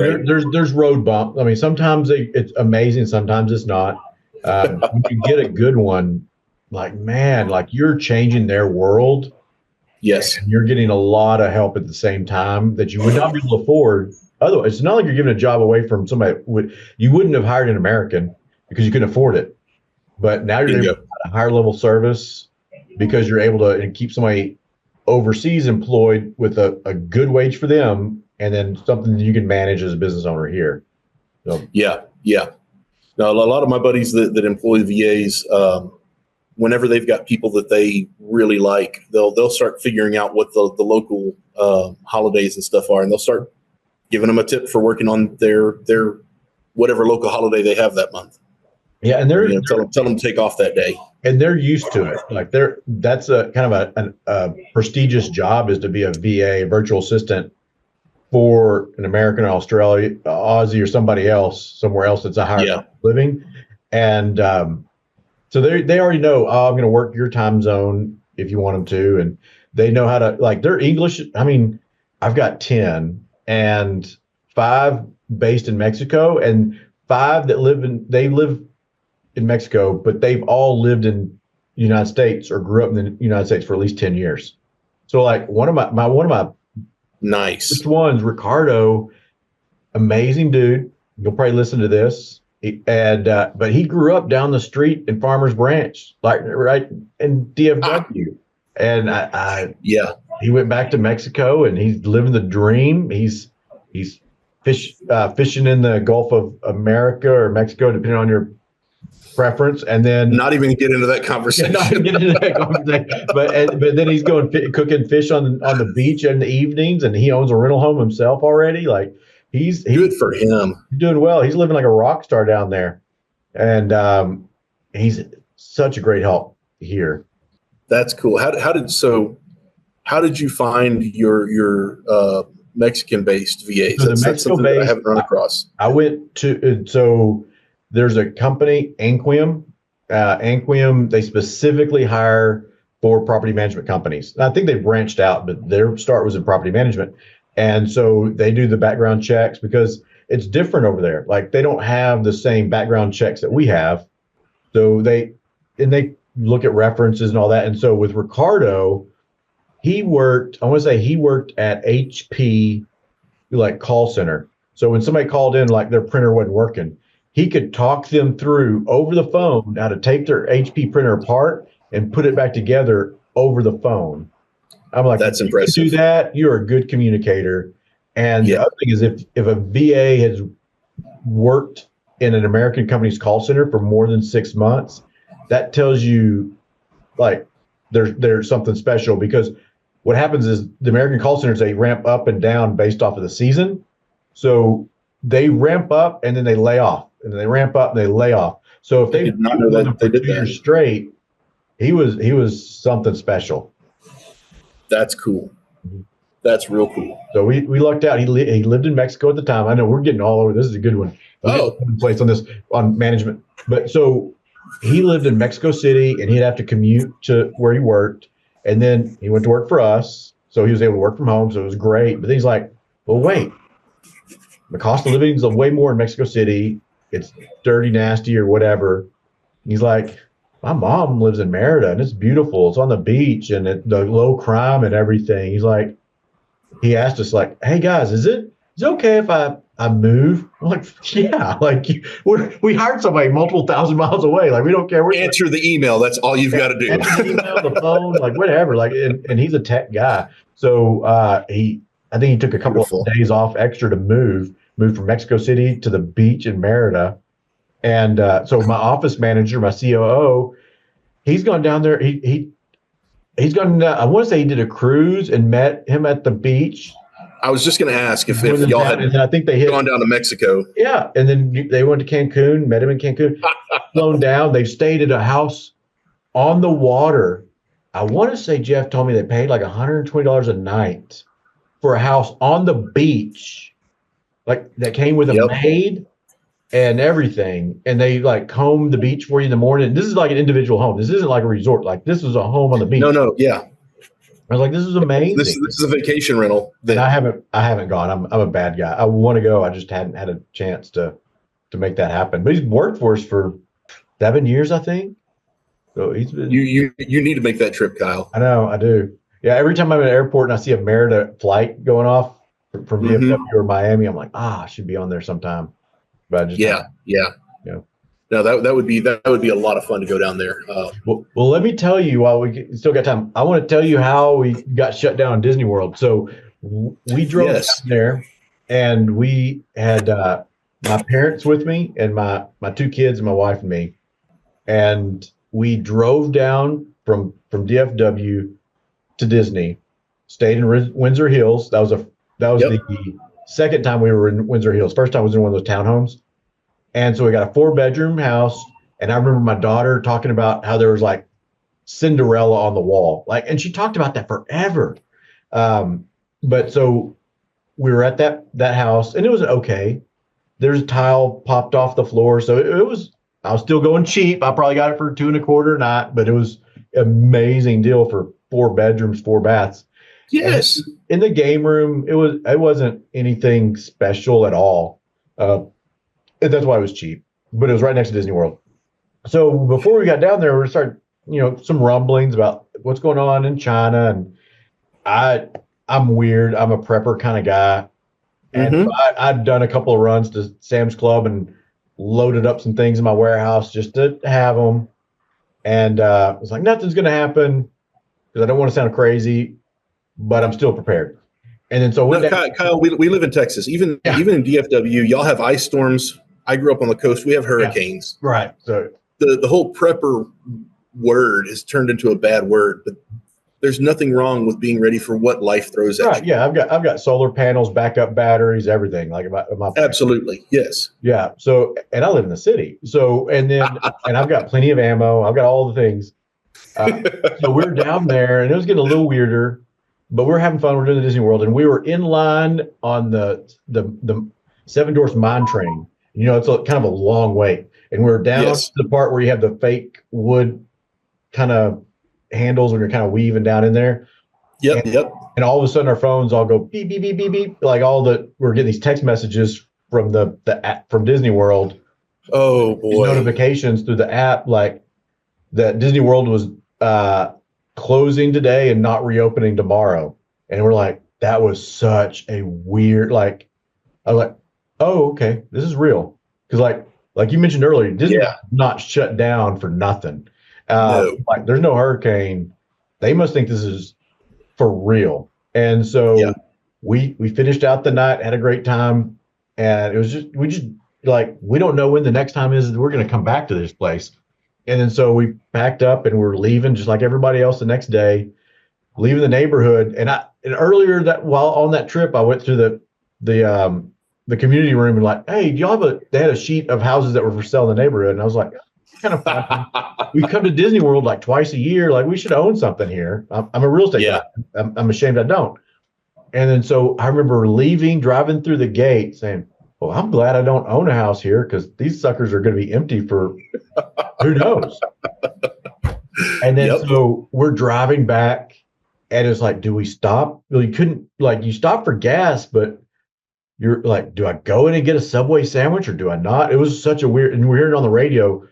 there's road bump. I mean, sometimes it's amazing, sometimes it's not. When you get a good one, like, man, like you're changing their world. Yes. And you're getting a lot of help at the same time that you would not be able to afford. Otherwise, it's not like you're giving a job away from somebody you wouldn't have hired an American because you couldn't afford it. But now you're able to get a higher level service because you're able to keep somebody overseas employed with a good wage for them, and then something that you can manage as a business owner here. So. Yeah. Now, a lot of my buddies that employ VAs, whenever they've got people that they really like, they'll start figuring out what the local holidays and stuff are, and they'll start giving them a tip for working on their whatever local holiday they have that month. Yeah, and tell them to take off that day. And they're used to it. Like that's a kind of a prestigious job, is to be a VA, virtual assistant for an American or Aussie or somebody else, somewhere else that's a higher living. And so they already know, I'm going to work your time zone if you want them to. And they know how to, like, their English. I mean, I've got 10 and 5 based in Mexico, and 5 that live in Mexico, but they've all lived in the United States or grew up in the United States for at least 10 years. So like one of my nice ones, Ricardo, amazing dude. You'll probably listen to this. But he grew up down the street in Farmers Branch, like right in DFW. And he went back to Mexico, and he's living the dream. He's fishing in the Gulf of America or Mexico, depending on your preference, and then not even get into that conversation. Not get into that conversation. But then he's going cooking fish on the beach in the evenings, and he owns a rental home himself already. Like he's good for him. Doing well. He's living like a rock star down there, and he's such a great help here. That's cool. How did you find your Mexican-based VAs? So that's something that I haven't run across. I went to so there's a company, Anquium. Anquium, they specifically hire for property management companies. I think they branched out, but their start was in property management. And so they do the background checks because it's different over there. Like they don't have the same background checks that we have. So they look at references and all that. And so with Ricardo, he worked at HP, like call center. So when somebody called in, like their printer wasn't working, he could talk them through over the phone how to take their HP printer apart and put it back together over the phone. I'm like, that's impressive. You do that, you're a good communicator. And the other thing is if a VA has worked in an American company's call center for more than 6 months, that tells you like there's something special, because what happens is the American call centers, they ramp up and down based off of the season. So they ramp up and then they lay off, and then they ramp up and they lay off. So if they did not know that they did 2 years straight, he was something special. That's cool. That's real cool. So we lucked out. He lived in Mexico at the time. I know we're getting all over. This is a good one. Place on management. But so he lived in Mexico City, and he'd have to commute to where he worked. And then he went to work for us. So he was able to work from home. So it was great. But then he's like, well, wait, the cost of living is way more in Mexico City. It's dirty, nasty, or whatever. He's like, my mom lives in Merida, and it's beautiful. It's on the beach, and the low crime and everything. He's like, he asked us like, hey guys, is it okay if I move? I'm like, yeah, like we hired somebody multiple thousand miles away. Like, we don't care. Answer the email. That's all you've got to do. Answer the email, the phone, like whatever. Like, and he's a tech guy. So I think he took a couple of days off extra to move from Mexico City to the beach in Merida. And so my office manager, my COO, he's gone down there. He's gone. I want to say he did a cruise and met him at the beach. I was just going to ask if y'all had I think they gone down to Mexico. Yeah, and then they went to Cancun, met him in Cancun, flown down. They stayed at a house on the water. I want to say Jeff told me they paid like $120 a night for a house on the beach, like that came with a maid and everything. And they like combed the beach for you in the morning. This is like an individual home. This isn't like a resort. Like, this is a home on the beach. No, yeah. I was like, this is amazing. This is a vacation rental. I haven't gone. I'm a bad guy. I want to go. I just hadn't had a chance to make that happen. But he's worked for us for 7 years, I think. So he's been. You need to make that trip, Kyle. I know, I do. Yeah, every time I'm at an airport and I see a Merida flight going off from DFW or Miami, I'm like, I should be on there sometime. But I just No, that would be a lot of fun to go down there. Well, let me tell you, while we still got time, I want to tell you how we got shut down in Disney World. So we drove down there, and we had my parents with me, and my 2 kids, and my wife and me, and we drove down from DFW to Disney, stayed in Windsor Hills. That was the second time we were in Windsor Hills. First time was in one of those townhomes. And so we got a 4-bedroom house. And I remember my daughter talking about how there was like Cinderella on the wall. Like, and she talked about that forever. But so we were at that house, and it was okay. There's a tile popped off the floor. So I was still going cheap. I probably got it for $2.25 a night, but it was an amazing deal for 4 bedrooms, 4 baths. Yes. And in the game room, it wasn't anything special at all. That's why it was cheap, but it was right next to Disney World. So before we got down there, we started, some rumblings about what's going on in China. And I'm weird. I'm a prepper kind of guy. And I'd done a couple of runs to Sam's Club and loaded up some things in my warehouse just to have them. And I was like, nothing's going to happen, because I don't want to sound crazy, but I'm still prepared. And then so Kyle, we live in Texas. Even in DFW, y'all have ice storms. I grew up on the coast. We have hurricanes. Yeah, right. So the whole prepper word has turned into a bad word, but there's nothing wrong with being ready for what life throws at Right. you. Yeah. I've got solar panels, backup batteries, everything. Like my Absolutely. Yes. yeah. So, and I live in the city. So, and I've got plenty of ammo. I've got all the things. So we're down there, and it was getting a little weirder, but we're having fun. We're doing the Disney World, and we were in line on the Seven Dwarfs Mine Train. You know, it's kind of a long wait, and we're down Yes. to the part where you have the fake wood kind of handles when you're kind of weaving down in there. Yep. Yep. And all of a sudden, our phones all go beep beep beep beep beep. Like we're getting these text messages from the app from Disney World. Oh These boy. notifications through the app, like that Disney World was closing today and not reopening tomorrow. And we're like, that was such a weird, like, I was like, oh, okay, this is real. Because like you mentioned earlier, Disney Yeah. not shut down for nothing. No. Like there's no hurricane. They must think this is for real. And so Yeah. we finished out the night, had a great time. And it was we just like, we don't know when the next time is that we're going to come back to this place. And then so we packed up and we're leaving just like everybody else the next day, leaving the neighborhood. And earlier that while on that trip, I went through the community room and like, hey, do y'all they had a sheet of houses that were for sale in the neighborhood. And I was like, it's kind of fun. We come to Disney World like twice a year. Like we should own something here. I'm a real estate guy. I'm ashamed I don't. And then so I remember driving through the gate saying, well, I'm glad I don't own a house here because these suckers are going to be empty for who knows. And then so we're driving back and it's like, do we stop? Well, you couldn't, like, you stop for gas, but you're like, do I go in and get a Subway sandwich or do I not? It was such a weird, and we're hearing on the radio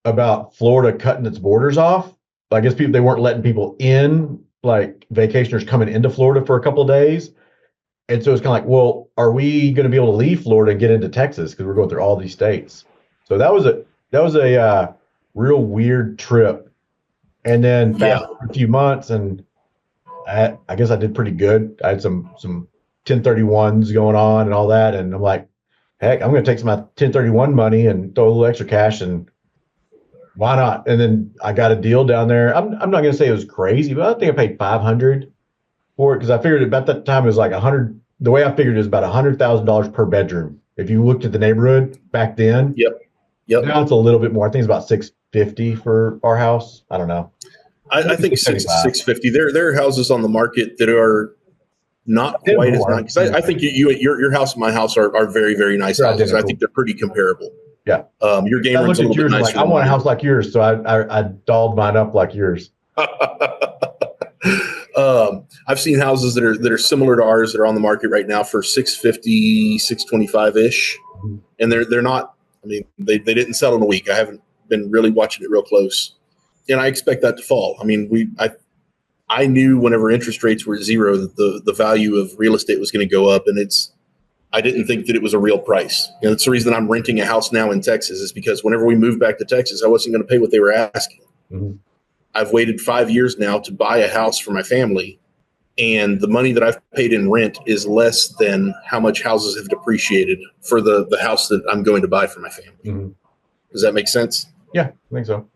about Florida cutting its borders off. I guess they weren't letting people in, like vacationers coming into Florida for a couple of days. And so it's kind of like, well, are we going to be able to leave Florida and get into Texas because we're going through all these states? So that was a real weird trip. And then fast forward a few months, and I guess I did pretty good. I had some 1031s going on and all that, and I'm like, heck, I'm going to take some of my 1031 money and throw a little extra cash, and why not? And then I got a deal down there. I'm not going to say it was crazy, but I think I paid $500 for it because I figured about that time it was like 100. The way I figured it was about $100,000 per bedroom. If you looked at the neighborhood back then, Yep. Now it's a little bit more. I think it's about $650 for our house. I don't know. I think $650. There are houses on the market that are not quite as nice. Because I think your house and my house are very, very nice houses. Identical. I think they're pretty comparable. Yeah. Your game room's a little bit nicer. Like, I want a house like yours, so I dolled mine up like yours. I've seen houses that are similar to ours that are on the market right now for $650, $625-ish. Mm-hmm. And they're not, I mean, they didn't sell in a week. I haven't been really watching it real close. And I expect that to fall. I mean, I knew whenever interest rates were zero that the value of real estate was going to go up, and I didn't think that it was a real price. You know, that's the reason I'm renting a house now in Texas, is because whenever we moved back to Texas, I wasn't going to pay what they were asking. Mm-hmm. I've waited 5 years now to buy a house for my family, and the money that I've paid in rent is less than how much houses have depreciated for the house that I'm going to buy for my family. Mm-hmm. Does that make sense? Yeah, I think so.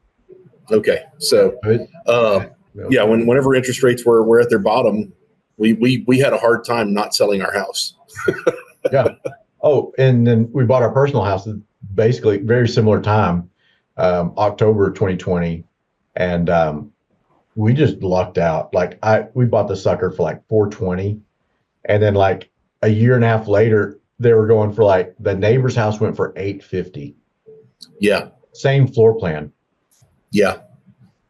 Okay. So, yeah, whenever interest rates were at their bottom, we had a hard time not selling our house. Yeah. Oh, and then we bought our personal house at basically very similar time, October 2020. And we just lucked out. Like we bought the sucker for like $420. And then like a year and a half later, they were going for like the neighbor's house went for $850. Yeah. Same floor plan. Yeah.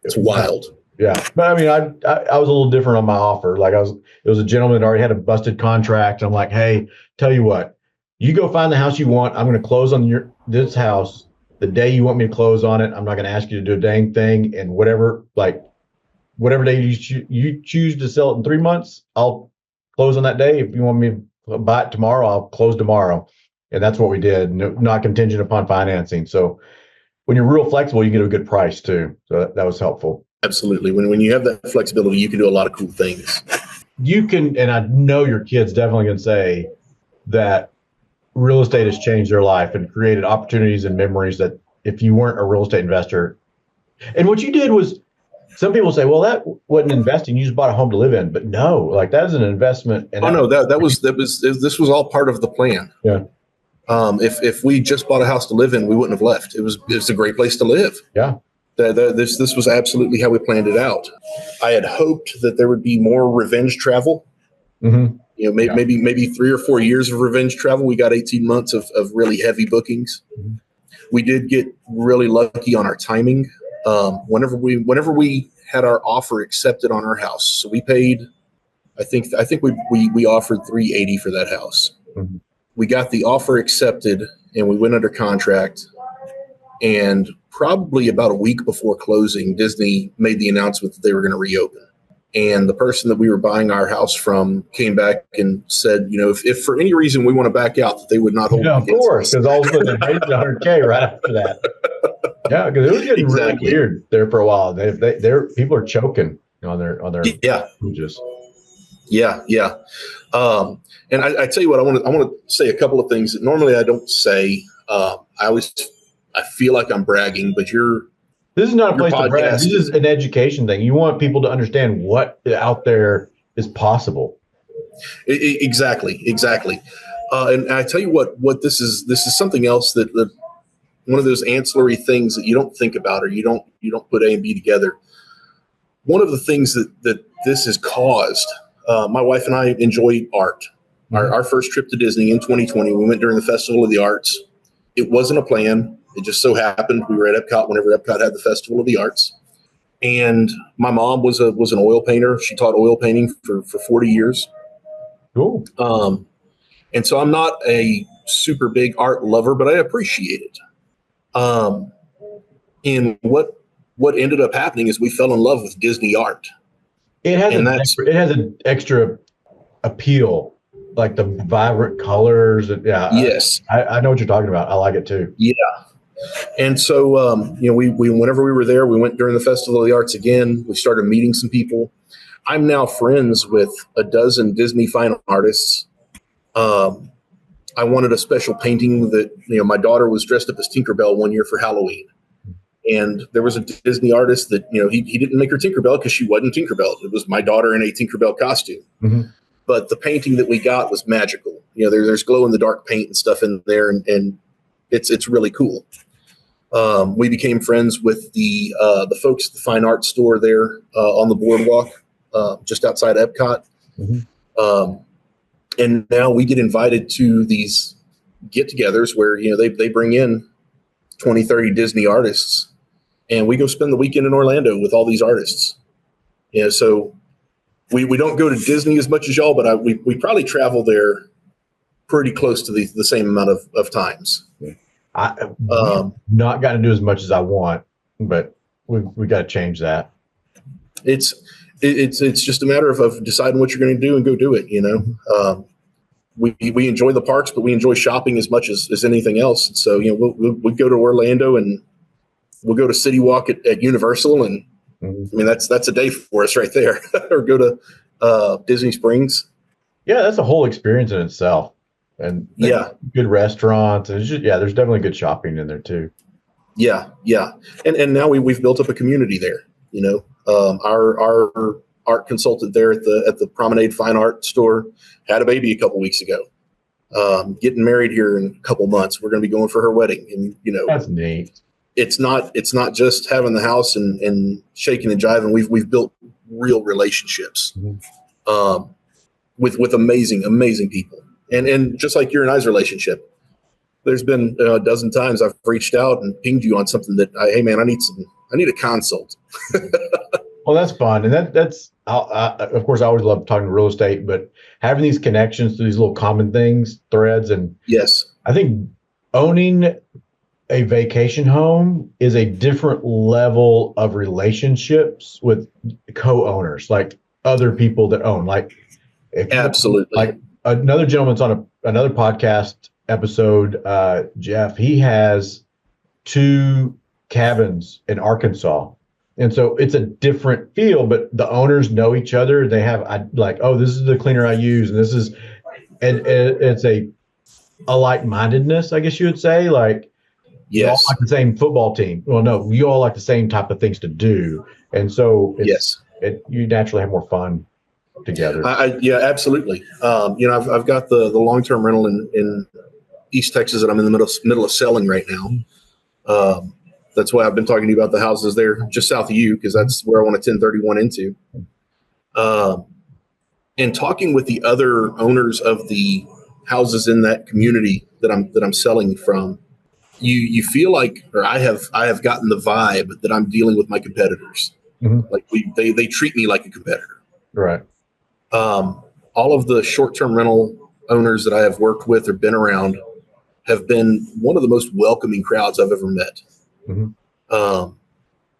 It's wild. Yeah. But I mean, I was a little different on my offer. Like it was a gentleman that already had a busted contract. I'm like, hey, tell you what, you go find the house you want. I'm going to close on this house the day you want me to close on it. I'm not going to ask you to do a dang thing. And whatever day you choose to sell it in 3 months, I'll close on that day. If you want me to buy it tomorrow, I'll close tomorrow. And that's what we did. Not contingent upon financing. So when you're real flexible, you get a good price too. So that was helpful. Absolutely. When you have that flexibility, you can do a lot of cool things. You can, and I know your kids definitely can say that real estate has changed their life and created opportunities and memories that if you weren't a real estate investor. And what you did was, some people say, well, that wasn't investing. You just bought a home to live in. But no, like that is an investment. And this was all part of the plan. Yeah. If we just bought a house to live in, we wouldn't have left. It's a great place to live. Yeah. This was absolutely how we planned it out. I had hoped that there would be more revenge travel. Mm-hmm. Maybe 3 or 4 years of revenge travel. We got 18 months of really heavy bookings. Mm-hmm. We did get really lucky on our timing. Whenever we had our offer accepted on our house, so we paid, I think we offered $380 for that house. Mm-hmm. We got the offer accepted and we went under contract, and probably about a week before closing, Disney made the announcement that they were going to reopen. And the person that we were buying our house from came back and said, if for any reason we want to back out, that they would not hold. Yeah, of course, because all of a sudden they paid $100K right after that. Yeah, because it was getting really weird there for a while. People are choking on their wages. Yeah. And I tell you what, I want to say a couple of things that normally I don't say. I feel like I'm bragging, but this is not a place to brag. This is an education thing. You want people to understand what out there is possible. Exactly. And I tell you what this is something else that one of those ancillary things that you don't think about, or you don't put A and B together. One of the things that this has caused, my wife and I enjoy art. Mm-hmm. Our first trip to Disney in 2020, we went during the Festival of the Arts. It wasn't a plan. It just so happened we were at Epcot whenever Epcot had the Festival of the Arts. And my mom was an oil painter. She taught oil painting for 40 years. Cool. And so I'm not a super big art lover, but I appreciate it. And what ended up happening is we fell in love with Disney art. It has an extra appeal, like the vibrant colors. Yeah. Yes. I know what you're talking about. I like it too. Yeah. And so, we whenever we were there, we went during the Festival of the Arts again. We started meeting some people. I'm now friends with a dozen Disney fine artists. I wanted a special painting that, my daughter was dressed up as Tinkerbell one year for Halloween. And there was a Disney artist that, he didn't make her Tinkerbell because she wasn't Tinkerbell. It was my daughter in a Tinkerbell costume. Mm-hmm. But the painting that we got was magical. There's glow in the dark paint and stuff in there, and it's really cool. We became friends with the folks at the fine art store there on the boardwalk, just outside Epcot. Mm-hmm. And now we get invited to these get-togethers where, they bring in 20, 30 Disney artists, and we go spend the weekend in Orlando with all these artists. So we don't go to Disney as much as y'all, but we probably travel there pretty close to the same amount of times. I've not gotten to do as much as I want, but we got to change that. It's just a matter of deciding what you're going to do and go do it. We enjoy the parks, but we enjoy shopping as much as anything else. And so, we'll go to Orlando and we'll go to City Walk at Universal. And mm-hmm. I mean, that's a day for us right there. Or go to Disney Springs. Yeah. That's a whole experience in itself. And good restaurants. And there's definitely good shopping in there too. Yeah. And now we've built up a community there. Our art consultant there at the Promenade Fine Art store had a baby a couple weeks ago. Getting married here in a couple months. We're going to be going for her wedding, and that's neat. It's not just having the house and shaking and jiving. We've built real relationships with amazing people. And just like your and I's relationship, there's been a dozen times I've reached out and pinged you on something that hey man, I need a consult. Well, that's fun. And that's of course I always love talking real estate, but having these connections to these little common things, threads. And yes, I think owning a vacation home is a different level of relationships with co-owners, like other people that own, absolutely. Like another gentleman's on another podcast episode, Jeff, he has 2 cabins in Arkansas. And so it's a different feel, but the owners know each other. They have this is the cleaner I use. And this is, and it's a like-mindedness, I guess you would say. You all Yes. like the same football team. Well, no, you all like the same type of things to do, and so Yes. you naturally have more fun together. Yeah, absolutely. I've got the long-term rental in East Texas that I'm in the middle of selling right now. That's why I've been talking to you about the houses there just south of you, because that's where I want to 1031 into. And talking with the other owners of the houses in that community that I'm selling from, you feel like, or I have gotten the vibe that I'm dealing with my competitors. Mm-hmm. Like they treat me like a competitor. Right. All of the short-term rental owners that I have worked with or been around have been one of the most welcoming crowds I've ever met. Mm-hmm.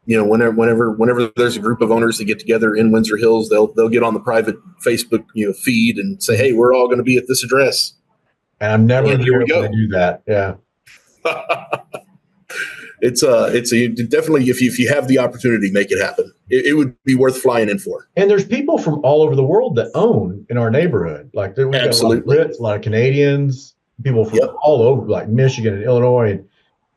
Whenever there's a group of owners that get together in Windsor Hills, they'll get on the private Facebook feed and say, "Hey, we're all going to be at this address." And I'm never here we there go. when they do that. Yeah. It's definitely, if you have the opportunity, make it happen. It would be worth flying in for. And there's people from all over the world that own in our neighborhood. Like we've got a lot of Brits, a lot of Canadians, people from all over, like Michigan and Illinois.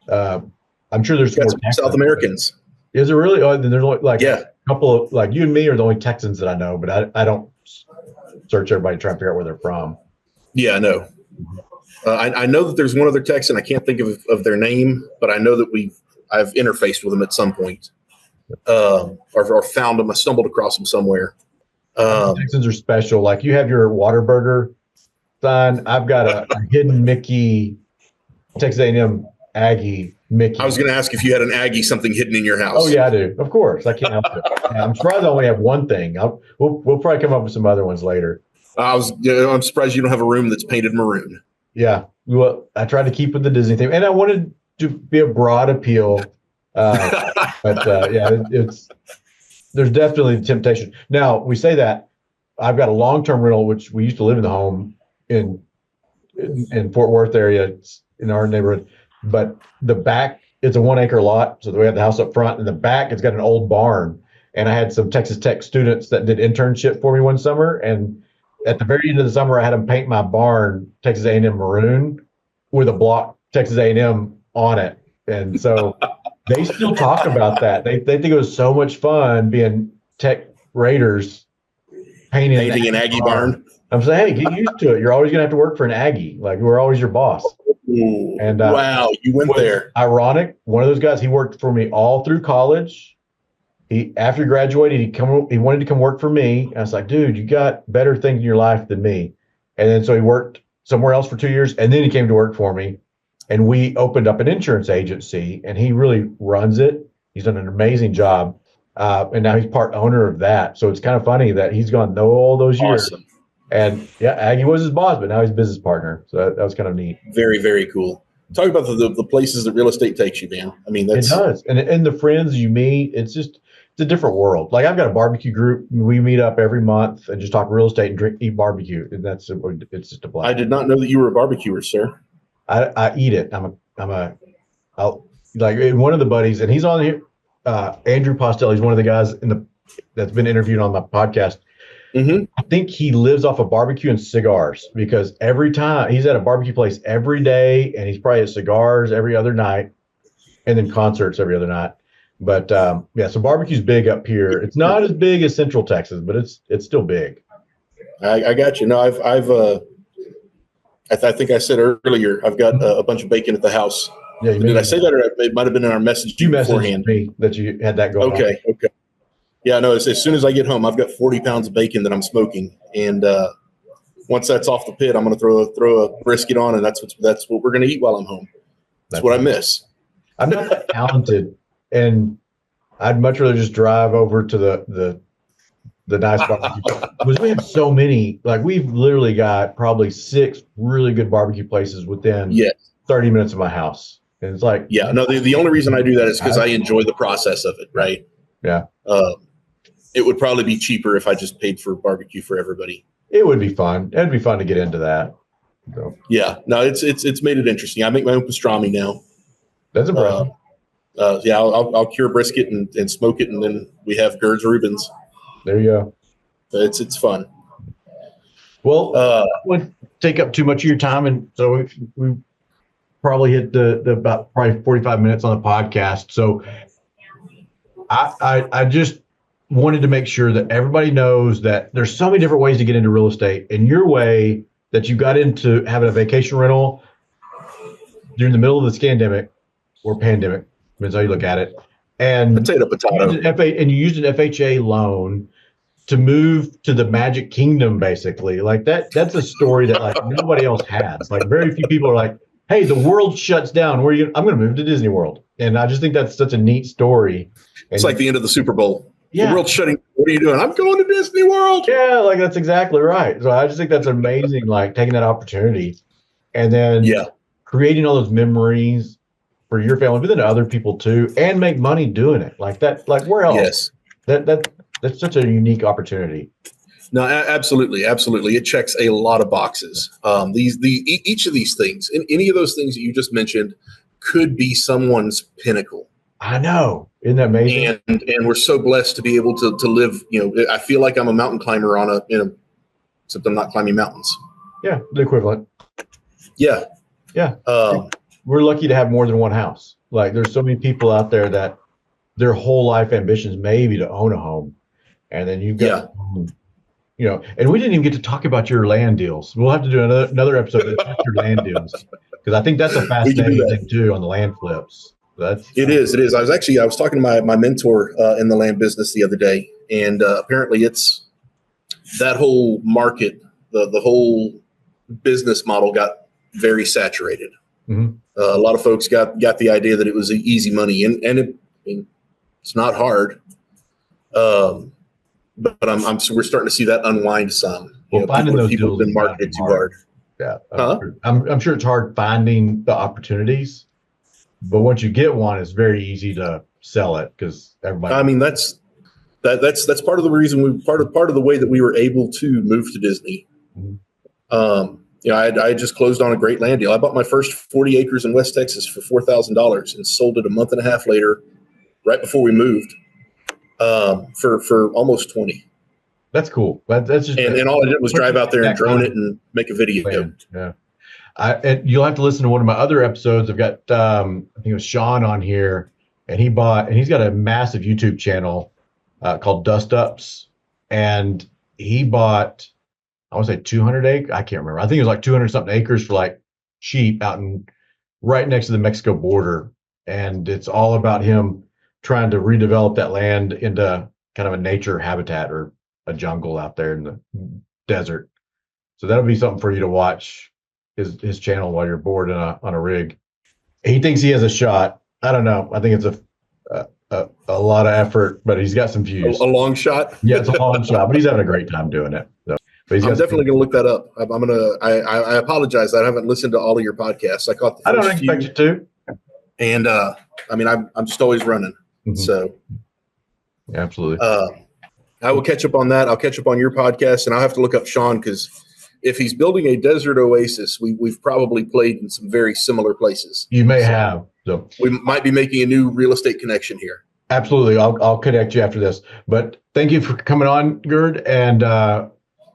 And I'm sure there's more South Americans. Is it really? Oh, there's only a couple of, like, you and me are the only Texans that I know, but I don't search everybody to try and figure out where they're from. Yeah, I know. I know that there's one other Texan. I can't think of their name, but I know that I've interfaced with them at some point, or found them. I stumbled across them somewhere. Texans are special. Like, you have your Whataburger sign. I've got a hidden Mickey, Texas A&M Aggie Mickey. I was going to ask if you had an Aggie, something hidden in your house. Oh yeah, I do. Of course, I can't help it. Yeah, I'm surprised I only have one thing. We'll probably come up with some other ones later. I'm surprised you don't have a room that's painted maroon. Yeah, well, I tried to keep with the Disney theme, and I wanted to be a broad appeal. There's definitely the temptation. Now, we say that I've got a long-term rental, which we used to live in the home in Fort Worth area in our neighborhood, but the back, it's a 1 acre lot. So we have the house up front, and the back, it's got an old barn. And I had some Texas Tech students that did internship for me one summer. And at the very end of the summer, I had them paint my barn Texas A&M maroon with a block Texas A&M on it. And so they still talk about that. They think it was so much fun being Tech Raiders painting an Aggie barn. I'm saying, hey, get used to it. You're always going to have to work for an Aggie. Like, we're always your boss. Ooh, and wow, you went there. Ironic. One of those guys, he worked for me all through college. After he graduated, he wanted to come work for me. I was like, dude, you got better things in your life than me. And then so he worked somewhere else for 2 years, and then he came to work for me. And we opened up an insurance agency, and he really runs it. He's done an amazing job. And now he's part owner of that. So it's kind of funny that he's gone all those years. Awesome. And yeah, Aggie was his boss, but now he's business partner. So that was kind of neat. Very, very cool. Talk about the places that real estate takes you, man. I mean, it does. And the friends you meet, it's a different world. Like, I've got a barbecue group. We meet up every month and just talk real estate and eat barbecue. And it's just a blast. I did not know that you were a barbecuer, sir. I eat it. One of the buddies, and he's on here, Andrew Postel. He's one of the guys that's been interviewed on my podcast. Mm-hmm. I think he lives off of barbecue and cigars, because every time he's at a barbecue place every day, and he's probably at cigars every other night, and then concerts every other night. But so barbecue's big up here. It's not as big as Central Texas, but it's still big. I got you. No, I think I said earlier, I've got a bunch of bacon at the house. Yeah, did I say that, or it might have been in our message beforehand? Me that you had that going. Okay. Yeah, no. As soon as I get home, I've got 40 pounds of bacon that I'm smoking, and once that's off the pit, I'm going to throw a brisket on, and that's what we're going to eat while I'm home. That's what I miss. I'm not that talented, and I'd much rather just drive over to the nice barbecue. Because we have so many. Like, we've literally got probably 6 really good barbecue places within 30 minutes of my house. And it's like, yeah, no. The only reason I do that is because I enjoy the process of it. Right. Yeah. It would probably be cheaper if I just paid for barbecue for everybody. It would be fun. It'd be fun to get into that. So. Yeah, no, it's made it interesting. I make my own pastrami now. That's impressive. I'll cure brisket and smoke it, and then we have Gerd's Rubens. There you go. It's fun. Well, I wouldn't take up too much of your time, and so we probably hit the about probably 45 minutes on the podcast. So I just wanted to make sure that everybody knows that there's so many different ways to get into real estate. And your way that you got into having a vacation rental during the middle of the scandemic or pandemic, depends how you look at it. And potato. You used an FHA loan to move to the Magic Kingdom, basically. Like that's a story that like nobody else has. Like very few people are like, hey, the world shuts down. Where are you? I'm going to move to Disney World. And I just think that's such a neat story. And it's like the end of the Super Bowl. Yeah. The world's shutting. What are you doing? I'm going to Disney World. Yeah, like that's exactly right. So I just think that's amazing, like taking that opportunity and then creating all those memories for your family, but then to other people too, and make money doing it. Like that, like where else? Yes. That's such a unique opportunity. No, absolutely. Absolutely. It checks a lot of boxes. Each of these things, any of those things that you just mentioned could be someone's pinnacle. I know. Isn't that amazing? And we're so blessed to be able to live, I feel like I'm a mountain climber except I'm not climbing mountains. Yeah. The equivalent. Yeah. Yeah. We're lucky to have more than one house. Like there's so many people out there that their whole life ambitions maybe to own a home. And then you've got, and we didn't even get to talk about your land deals. We'll have to do another episode about your land deals because I think that's a fascinating thing too on the land flips. It is. I was talking to my mentor in the land business the other day, and apparently it's that whole market, the whole business model got very saturated. Mm-hmm. A lot of folks got the idea that it was easy money, and it's not hard. But we're starting to see that unwind some. Finding those people deals have been marketed too hard. Yeah, I'm sure it's hard finding the opportunities, but once you get one, it's very easy to sell it because everybody. I mean, that's part of the reason part of the way that we were able to move to Disney. Mm-hmm. I just closed on a great land deal. I bought my first 40 acres in West Texas for $4,000 and sold it a month and a half later, right before we moved. For almost 20. That's cool. That's just and all I did was drive out there and drone it and make a video. Yeah. And you'll have to listen to one of my other episodes. I've got I think it was Sean on here, and he's got a massive YouTube channel called Dust Ups, and he bought I want to say 200 acres. I can't remember. I think it was like 200 something acres for like cheap out in right next to the Mexico border, and it's all about him trying to redevelop that land into kind of a nature habitat or a jungle out there in the desert. So that'll be something for you to watch his channel while you're bored on a rig. He thinks he has a shot. I don't know. I think it's a lot of effort, but he's got some views. A long shot? Yeah, it's a long shot, but he's having a great time doing it. So, I'm definitely going to look that up. I apologize that I haven't listened to all of your podcasts. I caught the first I don't expect you to. And I'm just always running. Mm-hmm. So, absolutely. I will catch up on that. I'll catch up on your podcast, and I'll have to look up Sean because if he's building a desert oasis, we've probably played in some very similar places. You may have. So we might be making a new real estate connection here. Absolutely. I'll connect you after this. But thank you for coming on, Gerd, and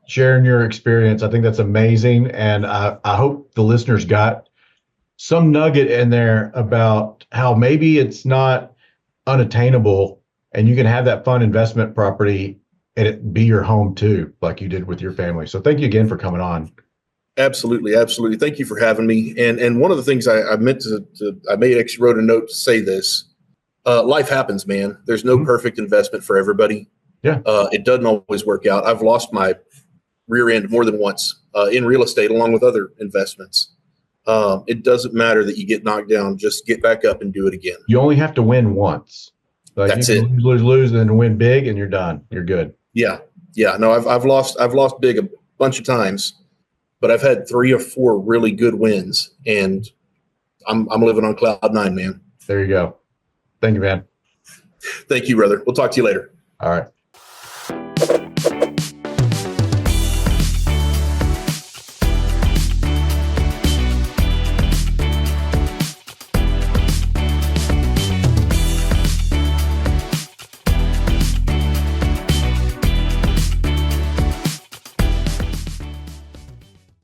sharing your experience. I think that's amazing, and I hope the listeners got some nugget in there about how maybe it's not unattainable and you can have that fun investment property and it be your home too, like you did with your family. So thank you again for coming on. Absolutely. Thank you for having me. And one of the things I meant I actually wrote a note to say this. Life happens, man. There's no perfect investment for everybody. Yeah. It doesn't always work out. I've lost my rear end more than once in real estate along with other investments. It doesn't matter that you get knocked down. Just get back up and do it again. You only have to win once. Like that's you it. Lose, and then win big, and you're done. You're good. Yeah. No, I've lost big a bunch of times, but I've had 3 or 4 really good wins, and I'm living on cloud 9, man. There you go. Thank you, man. Thank you, brother. We'll talk to you later. All right.